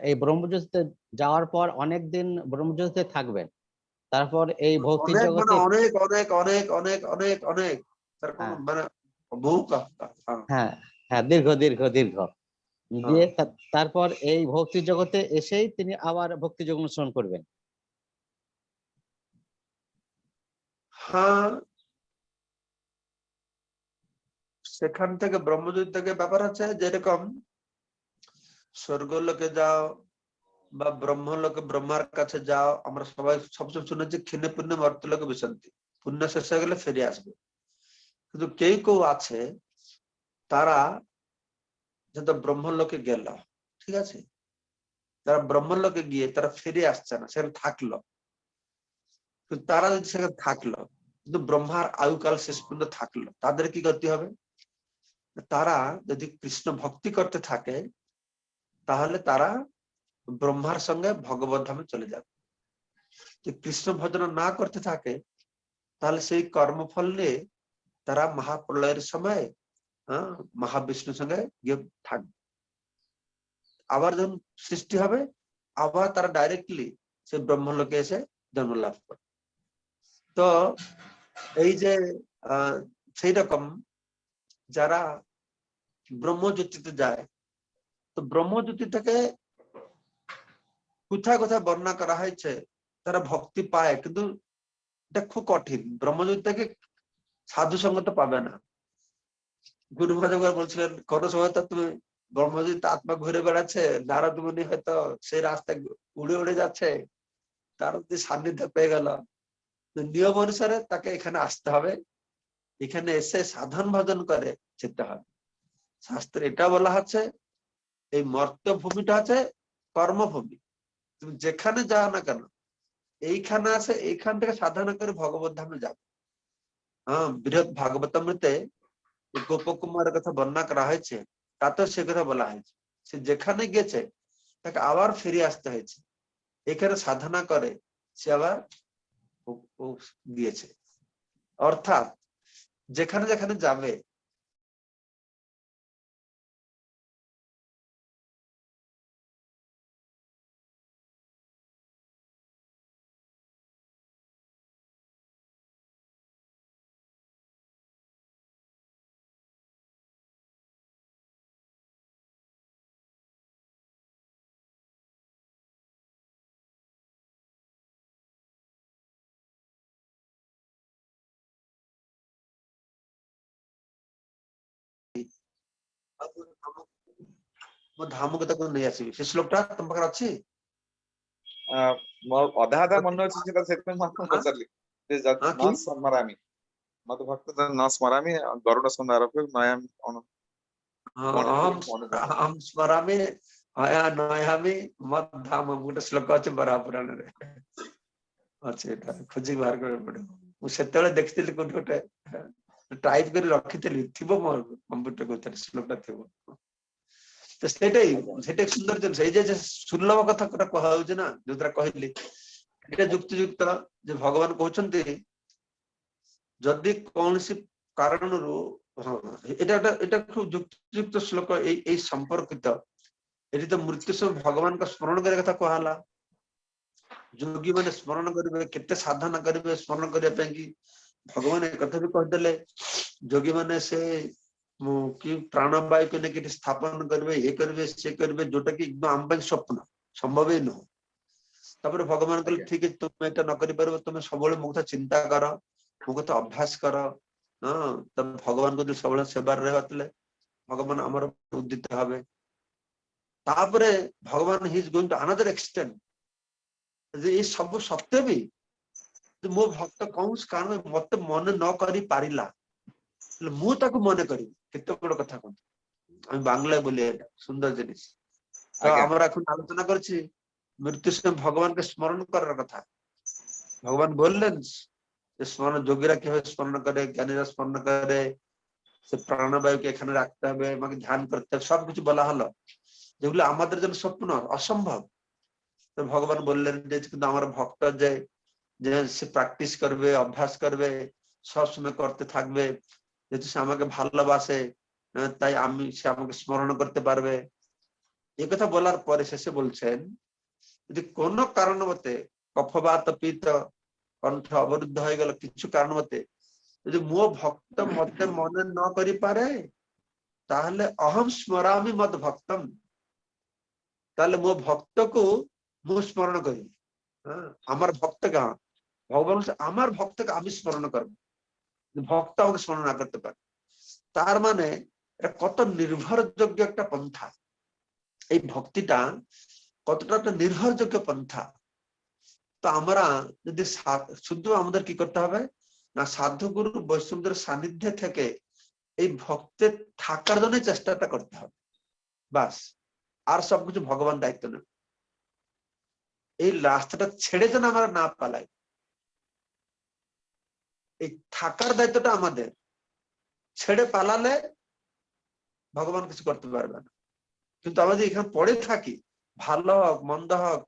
এই ব্রহ্মজ্যোতিতে যাওয়ার পর অনেক দিন ব্রহ্মজ্যোতিতে থাকবেন, তারপর এই ভৌতিক অনেক, মানে জগতে। অনেক অনেক অনেক অনেক অনেক অনেক, তার কোনো হ্যাঁ মানে বহু কথা। হ্যাঁ হ্যাঁ, দীর্ঘ দীর্ঘ দীর্ঘ দিয়ে তারপর এই ভক্তি জগতে এসেই তিনি আবার ভক্তি যোগ অনুসরণ করবেন। হ্যাঁ, সেখান থেকে ব্রহ্মজ্যোতি থেকে ব্যাপার আছে, যেরকম স্বর্গলোকে যাও বা ব্রহ্মলোকে ব্রহ্মার কাছে যাও, আমরা সবাই সবসময় শুনেছি ক্ষীণে পুণ্যে মর্তলোকে বিশান্তি, পুণ্য শেষ হয়ে গেলে ফিরে আসবে। কিন্তু কেউ কেউ আছে তারা যত ব্রহ্মলোকে গেল, ঠিক আছে, তারা ব্রহ্মলোকে গিয়ে তারা ফিরে আসছে না, সেখানে থাকলো। কিন্তু তারা যদি সেখানে থাকলো, কিন্তু ব্রহ্মার আয়ুকাল শেষ পর্যন্ত থাকলো, তাদের কি গতি হবে? তারা যদি কৃষ্ণ ভক্তি করতে থাকে তাহলে তারা ব্রহ্মার সঙ্গে ভগবত ধামে চলে যাবে। যদি কৃষ্ণ ভজন না করতে থাকে তাহলে সেই কর্মফল নিয়ে তারা মহাপ্রলয়ের সময় মহাবিষ্ণুর সঙ্গে গিয়ে থাকবে। আবার যখন সৃষ্টি হবে, আবার তারা ডাইরেক্টলি সে ব্রহ্মলোকে এসে জন্ম লাভ করে। তো এই যে সেই রকম যারা ব্রহ্মজ্যোতিতে যায়, তো ব্রহ্মজ্যোতি থেকে কোথায় কোথায় বর্ণনা করা হয়েছে তারা ভক্তি পায়, কিন্তু এটা খুব কঠিন। ব্রহ্মজ্যোতি থেকে সাধু সঙ্গত পাবে না। গুরু মহারাজ বলছিলেন, কোন সময় তো তুমি ব্রহ্মজ্যোতি আত্মা ঘুরে বেড়াচ্ছে, নারদ মুনি হয়তো সেই রাস্তায় উড়ে উড়ে যাচ্ছে, তার যদি সান্নিধ্য পেয়ে গেল, নিয়ম অনুসারে তাকে এখানে আসতে হবে, এখানে এসে সাধন ভজন করে যেতে হবে। শাস্ত্রে এটা বলা হচ্ছে, এই মর্ত ভূমিটা আছে কর্মভূমি, তুমি যেখানে যাও না কেন এইখানে আছে, এইখান থেকে সাধনা করে ভগবত ধামে যাবে। বৃহৎ ভাগবতামৃতে গোপকুমারের কথা বর্ণনা করা হয়েছে, তাতেও সে কথা বলা হয়েছে, সে যেখানে গেছে তাকে আবার ফিরে আসতে হয়েছে, এখানে সাধনা করে সে আবার গিয়েছে। অর্থাৎ যেখানে যেখানে যাবে ମୁଁ ଧାମକୁ ତାକୁ ନେଇ ଆସିବି। ସେ ଶ୍ଲୋକଟା ତମ ପାଖରେ ଅଛି? ଅଧା ଅଧା ମନେ ଅଛି ସେଟା, ସେଥିପାଇଁ ମୁଁ ଆପଣଙ୍କୁ ପଚାରିଲି ଯେ ହଁ ନ କି? ସ୍ମରାମି ମତ ଭକ୍ତ ନ ସ୍ମରାମି ଗରୁଡ ସନ୍ଧାରପ ନୟାମି କଣ କଣ ଏମିତି ଅହಂ ମନେ ପଡୁନି। ଅହಂ ସ୍ମରାମି ହୟା ନୟାମି ମଦ୍ ଧାମ, ଗୋଟେ ଶ୍ଲୋକ ଅଛି ବରାହ ପୁରାଣରେ ଅଛି, ଏଟା ଖୋଜିକି ବାହାର କରିବାକୁ ପଡିବ। ମୁଁ ସେତେବେଳେ ଦେଖିଥିଲି କୋଉଠି ଗୋଟେ ଟାଇପ କରି ରଖିଥିଲି, ଥିବ ମୋ କମ୍ପ୍ୟୁଟର ଭିତରେ ଶ୍ଲୋକଟା ଥିବ। ତ ସେଇଟା ସେଇଟା ସୁନ୍ଦର ଜିନିଷ। ଏଇ ଯେ ସୁଲଭ କଥା କୁହାଯାଉଛି ନା, ଯୋଉଟା କହିଲି ଏଇଟା ଯୁକ୍ତିଯୁକ୍ତ ଯେ ଭଗବାନ କହୁଛନ୍ତି ଯଦି କୌଣସି କାରଣରୁ, ହଁ ଏଟା ଖୁବ ଯୁକ୍ତିଯୁକ୍ତ ଶ୍ଲୋକ, ଏଇ ସମ୍ପର୍କିତ। ଏଠି ତ ମୃତ୍ୟୁ ସମୟ ଭଗବାନଙ୍କ ସ୍ମରଣ କରିବା କଥା କୁହାହେଲା। ଯୋଗୀ ମାନେ ସ୍ମରଣ କରିବେ, କେତେ ସାଧନା କରିବେ ସ୍ମରଣ କରିବା ପାଇଁ କି। ଭଗବାନ ଏକଥା ବି କହିଦେଲେ ଯୋଗୀ ମାନେ ସେ କି ପ୍ରାଣବାୟୁକୁ ନେଇକି ସ୍ଥାପନ କରିବେ, ଇଏ କରିବେ ସେ କରିବେ, ଯୋଉଟା କି ଆମ ପାଇଁ ସ୍ୱପ୍ନ, ସମ୍ଭବ ହିଁ ନୁହଁ। ତାପରେ ଭଗବାନ କହିଲେ ଠିକ ଅଛି, ତୁମେ ଏଟା ନ କରିପାରିବ, ତୁମେ ସବୁବେଳେ ମୋ କଥା ଚିନ୍ତା କର, ମୋ କଥା ଅଭ୍ୟାସ କର। ହଁ, ତମେ ଭଗବାନଙ୍କୁ ଯଦି ସବୁବେଳେ ସେବାରେ ରହିଥିଲେ ଭଗବାନ ଆମର ଉଦ୍ଦିତ ହେବେ। ତାପରେ ଭଗବାନ he is going to another extend, ଏଇ ସବୁ ସତ୍ୟ ବି ମୋ ଭକ୍ତ କୌଣସି କାରଣ ମତେ ମନେ ନ କରି ପାରିଲା, ହେଲେ ମୁଁ ତାକୁ ମନେ କରିବି। କେତେ ବଡ କଥା କୁହନ୍ତୁ। আমি বাংলায় বলি, এটা সুন্দর জিনিস। তো আমরা এখন আলোচনা করছি মৃত্যু সময় ভগবানকে স্মরণ করার কথা। ভগবান বললেন যে স্মরণ যোগীরা কিভাবে স্মরণ করে, জ্ঞানীরা স্মরণ করে, সে প্রাণবায়ুকে এখানে রাখতে হবে, আমাকে ধ্যান করতে হবে, সবকিছু বলা হলো, যেগুলো আমাদের জন্য স্বপ্ন, অসম্ভব। তো ভগবান বললেন যে কিন্তু আমার ভক্ত যে যে সে প্র্যাকটিস করবে, অভ্যাস করবে, সবসময় করতে থাকবে, যেহেতু সে আমাকে ভালোবাসে, তাই সে আমাকে স্মরণ করতে পারবে। এই কথা বলার পরে শেষে বলছেন যদি কোনো কারণবশত কফবাত পিত্ত কণ্ঠ অবরুদ্ধ হয়ে গেল, কিছু কারণবশত যদি ମୋ ভক্ত মতে মনে ন କରି পারে, তাহলে অহম স্মরামি মদ ভক্তম, তাহলে ମୋ ভক্তକୁ ମୁଁ স্মরণ କରିବି। আমার ভক্তকে, ভগবান আমার ভক্তকে আমি স্মরণ করবো, ভক্ত আমাকে স্মরণ না করতে পারে। তার মানে এটা কত নির্ভরযোগ্য একটা পন্থা, এই ভক্তিটা কতটা একটা নির্ভরযোগ্য পন্থা। তো আমরা যদি শুধু আমাদের কি করতে হবে না, সাধু গুরু বৈষ্ণবদের সান্নিধ্যে থেকে এই ভক্তের থাকার জন্য চেষ্টাটা করতে হবে, বাস। আর সবকিছু ভগবান দায়িত্ব নেবে। এই রাস্তাটা ছেড়ে যেন আমরা না পালাই, এই থাকার দায়িত্বটা আমাদের। ছেড়ে পালালে ভগবান কিছু করতে পারবে না। কিন্তু আমরা যদি এখানে পড়ে থাকি, ভালো হোক মন্দ হোক,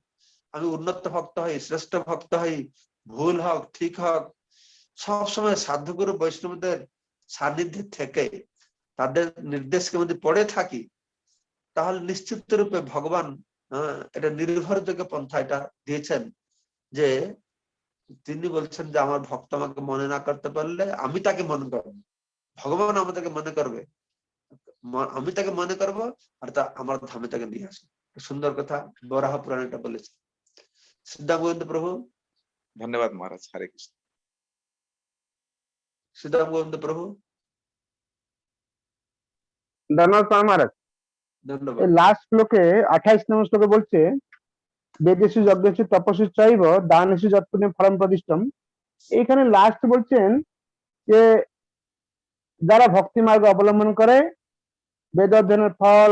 আমি উন্নত ভক্ত হই, শ্রেষ্ঠ ভক্ত হই, ভুল হোক ঠিক হোক, সবসময় সাধুগুরু বৈষ্ণবদের সান্নিধ্যে থেকে তাদের নির্দেশকে মধ্যে পড়ে থাকি, তাহলে নিশ্চিত রূপে ভগবান এটা নির্ভরযোগ্য পন্থা এটা দিয়েছেন, যে তিনি বলছেন যে আমার ভক্ত আমাকে মনে না করতে পারলে আমি তাকে মনে করবো, ভগবান আমাদেরকে মনে করবে, আমি তাকে মনে করবো, আর আমার ধামে তাকে নিয়ে আসবো। সুন্দর কথা বরাহ পুরাণ এটা বলেছে। সিদ্ধাম গোবিন্দ প্রভু। ধন্যবাদ মহারাজ। হরে কৃষ্ণ। সিদ্ধাম গোবিন্দ প্রভু। ধন্যবাদ মহারাজ। ধন্যবাদ। লাস্ট শ্লোকে 28 নম্বর শ্লোকে বলছে বেদেশু যজ্ঞেশু তপস্যু চাইব দানেশু যৎপুণ্য ফলম প্রদিষ্টম। এইখানে লাস্ট বলছেন যে যারা ভক্তি মার্গ অবলম্বন করে বেদ অধ্যয়নের ফল,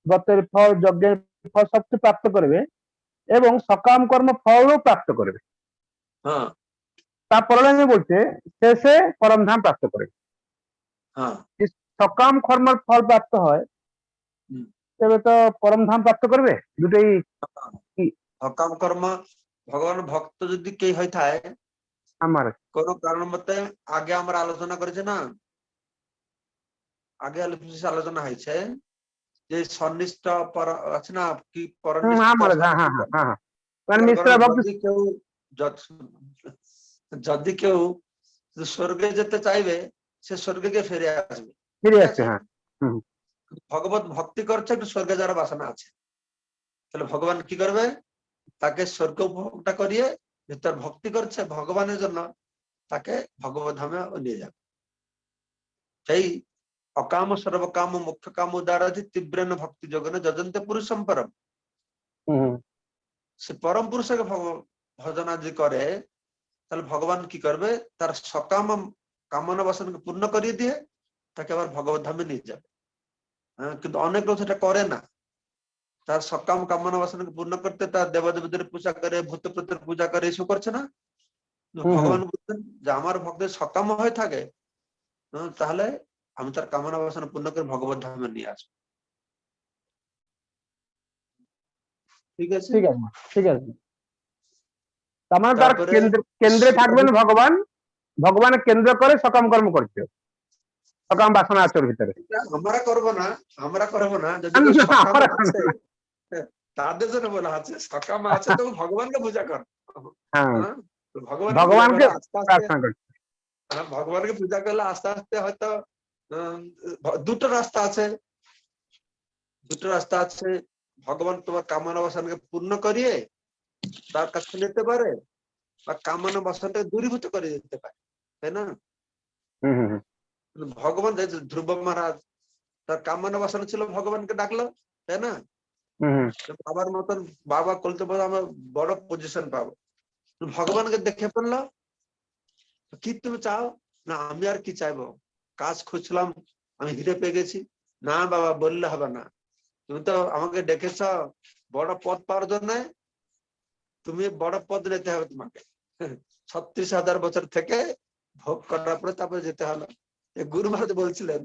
ব্রতের ফল, যজ্ঞের ফল সবকিছু প্রাপ্ত করবে এবং সকাম কর্ম ফলও প্রাপ্ত করবে। হ্যাঁ, তারপরে লাইনে বলছে শেষে পরম ধাম প্রাপ্ত করবে। হ্যাঁ, সকাম কর্মের ফল প্রাপ্ত হয়, তবে তো পরম ধাম প্রাপ্ত করবে। দুটোই সকাম কর্ম ভগবান ভক্ত যদি কে হয়ে থাকে আমার কোন কারণ মতে, আগে আমরা আলোচনা করেছি না, আগে আলোচনা হয়েছে যে সন্নিষ্ঠ আছে না কি পরনিষ্ঠ, আমার হ্যাঁ হ্যাঁ হ্যাঁ হ্যাঁ মানে মিশ্রা ভক্তি যদি কেউ যদি কেউ স্বর্গে যেতে চাইবে সে স্বর্গে ফিরে আসবে, ফিরে ঠিক আসছে। আছে। হ্যাঁ ভগবত ভক্তি করছে, একটু স্বর্গে যাওয়ার বাসনা আছে, তাহলে ভগবান কি করবে, তাকে স্বর্গ উপভোগটা করিয়ে, যে তার ভক্তি করছে ভগবানের জন্য, তাকে ভগবত ধামে নিয়ে যাবে। সেই অকাম সর্বকাম মুখ্য কাম উদারাধি তীব্রেন ভক্তি যোগনে যজন্তে পুরুষম পরম। সে পরম পুরুষকে ভজন যদি করে তাহলে ভগবান কি করবে, তার সকাম কামনা বাসনকে পূর্ণ করিয়ে দিয়ে তাকে আবার ভগবত ধামে নিয়ে যাবে। কিন্তু অনেক লোক সেটা করে না, তার সকাম কামনা বাসনকে পূর্ণ করতে তার দেবদেবীদের পূজা করে, ভূত প্রেতের পূজা করে, এসব করছে না। ভগবান বলছেন যে আমার ভক্তের সকাম হয়ে থাকে, তাহলে আমি তার কামনা বাসনা পূর্ণ করে ভগবত ধামে নিয়ে আসবো। ঠিক আছে, ঠিক আছে, ঠিক আছে। তার মানে তার তারপরে কেন্দ্রে থাকবেন ভগবান, ভগবানের কেন্দ্র করে সকাম কর্ম করছে, সকাম বাসনা আছে ওর ভিতরে। আমরা করবো না, আমরা করবো না। যদি কেউ সকাম আছে তাদের জন্য বলা আছে, সকাম আছে তো ভগবানকে পূজা কর। ভগবানকে আস্তে আস্তে প্রার্থনা করছে। ভগবানকে পূজা করলে আস্তে আস্তে হয়তো দুটো রাস্তা আছে, দুটো রাস্তা আছে। ভগবান তোমার কামনা বাসনকে পূর্ণ করিয়ে তার কাছে নিতে পারে, বা কামনা বাসনটাকে দূরীভূত করে দিতে পারে, তাই না? ভগবান ধ্রুব মহারাজ তার কামনা বাসনা ছিল, ভগবানকে ডাকলো, তাই না? বাবার মতন বাবা বলতে পারো আমার বড় পজিশন পাবো। ভগবানকে দেখে পড়লো, কি তুমি চাও? না আমি আর কি চাইবো, কাজ খুঁজছিলাম, আমি হিরে পেয়ে গেছি। না বাবা বললে হবে না, তুমি তো আমাকে ডেকেছ বড় পদ পাওয়ার জন্য, তুমি বড় পদ নিতে হবে তোমাকে। 36,000 বছর থেকে ভোগ করার পরে তারপরে যেতে হলো। গুরু মহারাজ বলছিলেন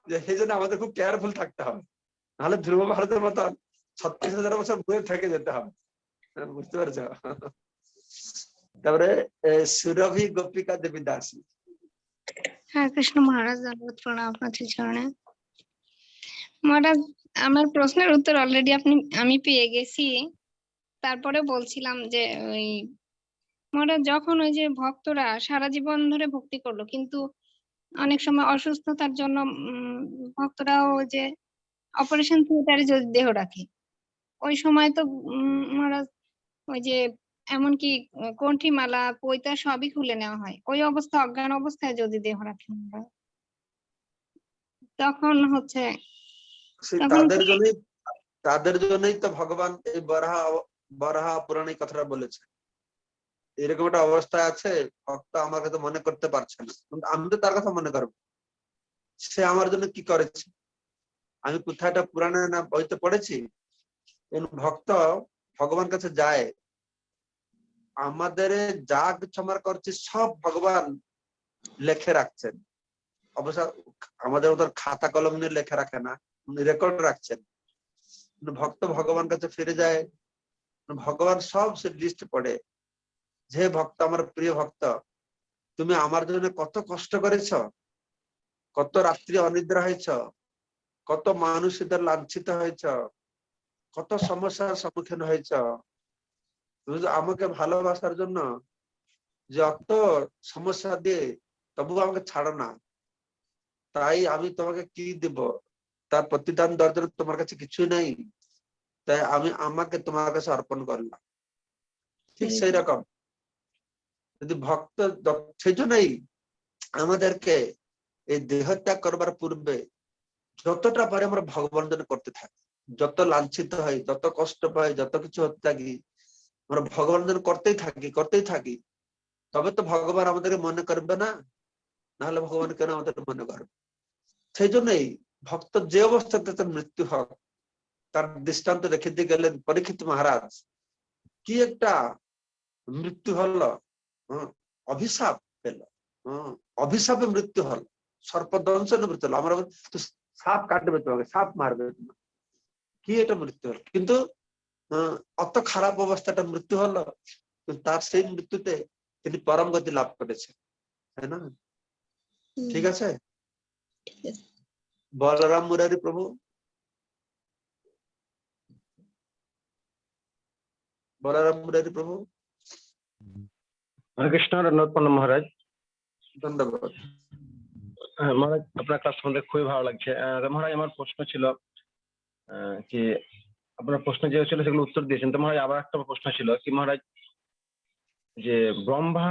যে সেই জন্য আমাদের খুব কেয়ারফুল থাকতে হবে, নাহলে ধ্রুব মহারাজের মতন 36,000 বছর বয়ে থেকে যেতে হবে। বুঝতে পারছ? তারপরে সুরভি গোপিকা দেবী দাসী। হ্যাঁ কৃষ্ণ মহারাজ, ধন্যবাদ, প্রণাম আপনার চরণে। মহারাজ আমার প্রশ্নের উত্তর অলরেডি আমি পেয়ে গেছি। তারপরে বলছিলাম যে ওই মহারাজ যখন ওই যে ভক্তরা সারা জীবন ধরে ভক্তি করলো, কিন্তু অনেক সময় অসুস্থতার জন্য ভক্তরাও যে অপারেশন থিয়েটারে যদি দেহ রাখে, ওই সময় তো মহারাজ ওই যে এমনকি কণ্ঠী মালা পৈতা সবই খুলে নেওয়া হয়। ওই অবস্থা অজ্ঞান অবস্থায় যদি দেহ রাখে তখন হচ্ছে তাদের জন্যই তো ভগবান এই বরাহ পুরাণে কথাটা বলেছে। এরকম একটা অবস্থায় আছে, ভক্ত আমার কথা মনে করতে পারছে না, কিন্তু আমি তো তার কথা মনে করবো। সে আমার জন্য কি করেছে, আমি কোথায় একটা পুরাণে না বইতে পড়েছি, ভক্ত ভগবান কাছে যায়, আমাদের যা কিছু আমরা করছি সব ভগবান লেখে রাখছেন। অবশ্য আমাদের মতো খাতা কলম নিয়ে লেখে রাখে না, রেকর্ড রাখছেন। ভক্ত ভগবান কাছে ফিরে যায়, ভগবান সব সে লিস্ট পড়ে, যে ভক্ত আমার প্রিয় ভক্ত, তুমি আমার জন্য কত কষ্ট করেছ, কত রাত্রি অনিদ্রা হয়েছ, কত মানুষদের লাঞ্ছিত হয়েছ, কত সমস্যার সম্মুখীন হয়েছ, তুমি আমাকে ভালোবাসার জন্য যত সমস্যা দিয়ে তবু আমাকে ছাড়ো না, তাই আমি তোমাকে কি দিব, তার প্রতিদান দেওয়ার জন্য তোমার কাছে কিছুই নেই, তাই আমি আমাকে তোমার কাছে অর্পণ করলাম। ঠিক সেই রকম যদি ভক্ত, সেই জন্যই আমাদেরকে এই দেহ ত্যাগ করবার পূর্বে যতটা পারে আমরা ভগবান জন্য করতে থাকি, যত লাঞ্ছিত হয়, যত কষ্ট পাই, যত কিছু হতে থাকি, আমরা ভগবান জন্য করতেই থাকি, তবে তো ভগবান আমাদেরকে মনে করবে না, নাহলে ভগবান কেন আমাদের মনে করবে? সেই জন্যই ভক্ত যে অবস্থাতে তার মৃত্যু হোক, তার দৃষ্টান্ত রেখে দিয়ে গেলেন পরীক্ষিত মহারাজ। কি একটা মৃত্যু হলো, অভিশাপ পেল, অভিশাপে মৃত্যু হলো, সর্পদংশনে মৃত্যু হলো। আমরা সাপ কাটবে তোমাকে, সাপ মারবে, কি এটা মৃত্যু হলো, কিন্তু অত খারাপ অবস্থাটা মৃত্যু হলো, তার সেই মৃত্যুতে তিনি পরম গতি লাভ করেছেন, তাই না? ঠিক আছে, বলরাম মুরারি প্রভু, বলরাম মুরারি প্রভু। হরে কৃষ্ণ, ধন্যবাদ মহারাজ। ধন্যবাদ মহারাজ, আপনার ক্লাস শুনতে খুবই ভালো লাগছে। মহারাজ আমার প্রশ্ন ছিল কি, আপনার প্রশ্ন যে ছিল সেগুলো উত্তর দিয়েছেন। তো মহারাজ আবার একটা প্রশ্ন ছিল কি মহারাজ, যে ব্রহ্মা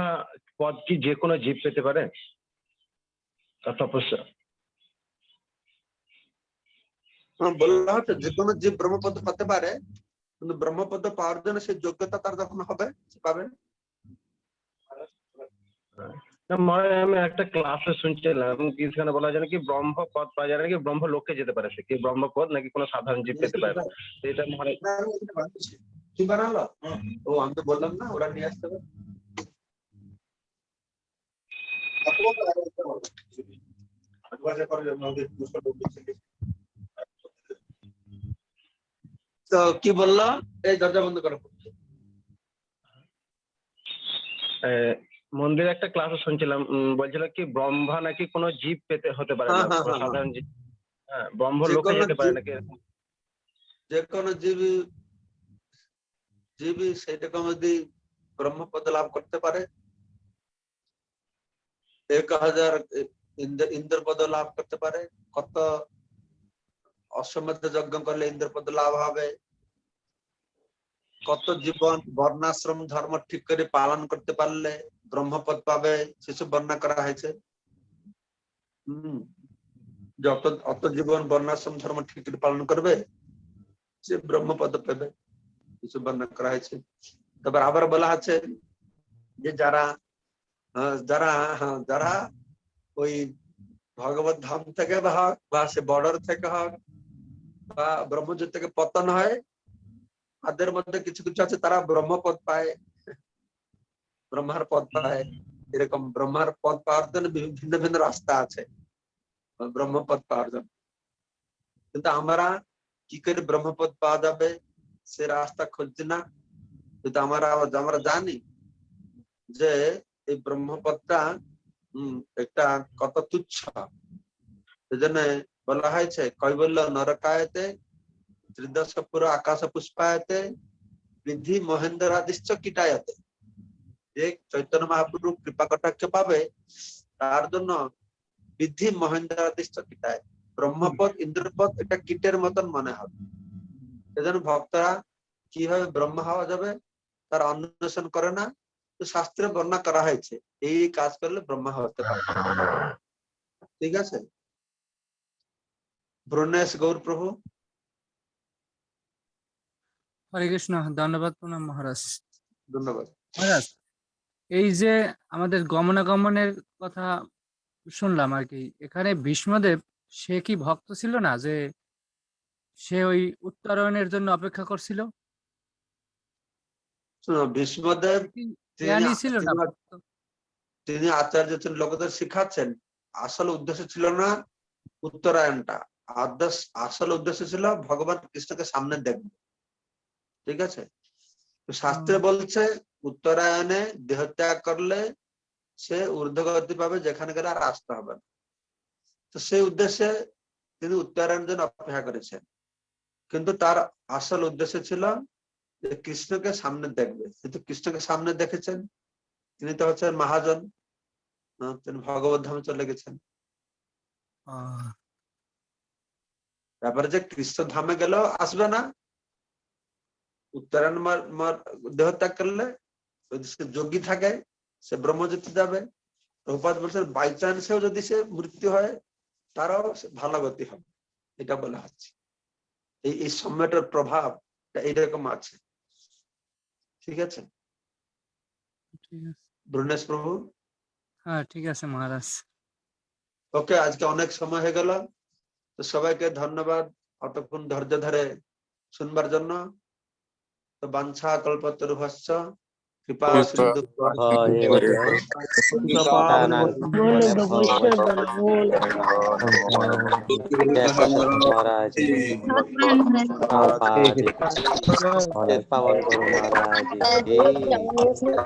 পদ কি যে কোনো জীব পেতে পারে? তপস্যা বলা হচ্ছে যে কোনো জীব ব্রহ্মপদ হতে পারে, কিন্তু ব্রহ্মপদ পাওয়ার জন্য সেই যোগ্যতা তার যখন হবে সে পাবে। না, মহারাজ আমি একটা ক্লাসে শুনছিলাম কি সেখানে বলা যায় নাকি ব্রহ্মপদ পাওয়া যায় নাকি ব্রহ্ম লোকে যেতে পারে, সে কি ব্রহ্মপদ নাকি কোনো সাধারণ জীব পেতে পারে না। তো এটা মহারাজ কি বানালো? ও আমি তো বললাম না ওরা নিয়ে আসতে হবে। তো কি বললো? এই দরজা বন্ধ করো। মন্দিরে একটা ক্লাসে শুনছিলাম, বলছিল কি ব্রহ্মা নাকি কোনো জীব পেতে হতে পারে না, কোনো সাধারণ জীব। হ্যাঁ, ব্রহ্ম লোকে যেতে পারে নাকি এরকম। যে কোনো জীবী সেইরকম যদি ব্রহ্মপদ লাভ করতে পারে, 1000 ইন্দ্রপদ লাভ করতে পারে, কত অশ্বমেধ যজ্ঞ করলে ইন্দ্রপদ লাভ হবে, কত জীবন বর্ণাশ্রম ধর্ম ঠিক করে পালন করতে পারলে ব্রহ্মপদ পাবে, সেসব বর্ণনা করা হয়েছে। যত অত জীবন বর্ণাশ্রম ধর্ম ঠিক করে পালন করবে সে ব্রহ্মপদ পাবে, এসব বর্ণনা করা হয়েছে। তারপর আবার বলা আছে যে যারা যারা ওই ভগবত ধাম থেকে হোক বা সে বর্ডার থেকে হোক বা ব্রহ্মজ্যোতি থেকে পতন হয়, তাদের মধ্যে কিছু কিছু আছে তারা ব্রহ্মপদ পায়, ব্রহ্মার পদ পায়। এরকম ব্রহ্মার পদ পাওয়ার জন্য ভিন্ন ভিন্ন রাস্তা আছে ব্রহ্মপদ পাওয়ার জন্য। কিন্তু আমরা কি করে ব্রহ্মপদ পাওয়া যাবে সে রাস্তা খুঁজছি না, কিন্তু আমরা জানি যে এই ব্রহ্মপদটা একটা কত তুচ্ছ। সেজন্য বলা হয়েছে কৈবল্য নরকায়তে ত্রিদশপুর আকাশ পুষ্পায়তে বিধি মহেন্দ্রাদিশ্চ কীটায়তে। যে চৈতন্য মহাপ্রভু কৃপা কটাক্ষ পাবে তার জন্য বিধি মহেন্দ্রাদিশ্চ কীটায়, ব্রহ্মপদ ইন্দ্রপদ এটা কীটের মতন মনে হবে। সেজন্য ভক্তরা কিভাবে ব্রহ্ম হওয়া যাবে তার অন্বেষণ করে না, তো শাস্ত্রে বর্ণনা করা হয়েছে এই কাজ করলে ব্রহ্ম হতে পারে। ঠিক আছে, ব্রহ্মেশ গৌর প্রভু। হরে কৃষ্ণ, ধন্যবাদ প্রণাম মহারাজ। ধন্যবাদ মহারাজ, এই যে আমাদের গমনাগমনের কথা শুনলাম আর কি, এখানে ভীষ্মদেব সে কি ভক্ত ছিল না যে সে ওই উত্তরায়ণের জন্য অপেক্ষা করছিল? ভীষ্মদেব জ্ঞানী ছিল না, তিনি আচার্য ছিলেন, লোকদের শিখাচ্ছেন। আসল উদ্দেশ্য ছিল না উত্তরায়ণটা, আসল উদ্দেশ্য ছিল ভগবান কৃষ্ণকে সামনে দেখবে। ঠিক আছে, শাস্ত্রে বলছে উত্তরায়ণে দেহত্যাগ করলে সে ঊর্ধ্বগতি পাবে, যেখানে গেলে আর আসতে হবে না। তো সেই উদ্দেশ্যে তিনি উত্তরায়ণের জন্য অপেক্ষা করেছেন, কিন্তু তার আসল উদ্দেশ্য ছিল যে কৃষ্ণকে সামনে দেখবে। কিন্তু কৃষ্ণকে সামনে দেখেছেন, তিনি তো হচ্ছেন মহাজন, তিনি ভগবত ধামে চলে গেছেন। তারপরে যে কৃষ্ণ ধামে গেলেও আসবে না, উত্তরায়ণ দেহত্যাগ করলে যদি সে যোগী থাকে সে ব্রহ্মজ্যোতি যাবে। প্রভুপাদ বলছেন বাই চান্সেও যদি সে মৃত্যু হয় তারাও ভালো গতি হবে, এটা বলা হচ্ছে। এই সম্যটার প্রভাব এইরকম আছে। ঠিক আছে ব্রহ্মেশ প্রভু। হ্যাঁ ঠিক আছে মহারাজ। ওকে, আজকে অনেক সময় হয়ে গেল, তো সবাইকে ধন্যবাদ অতক্ষণ ধৈর্য ধরে শুনবার জন্য। তো বাঞ্ছা কল্পতরুভ্যশ্চ কৃপা সিন্ধু পাবন গুরু মহারাজ।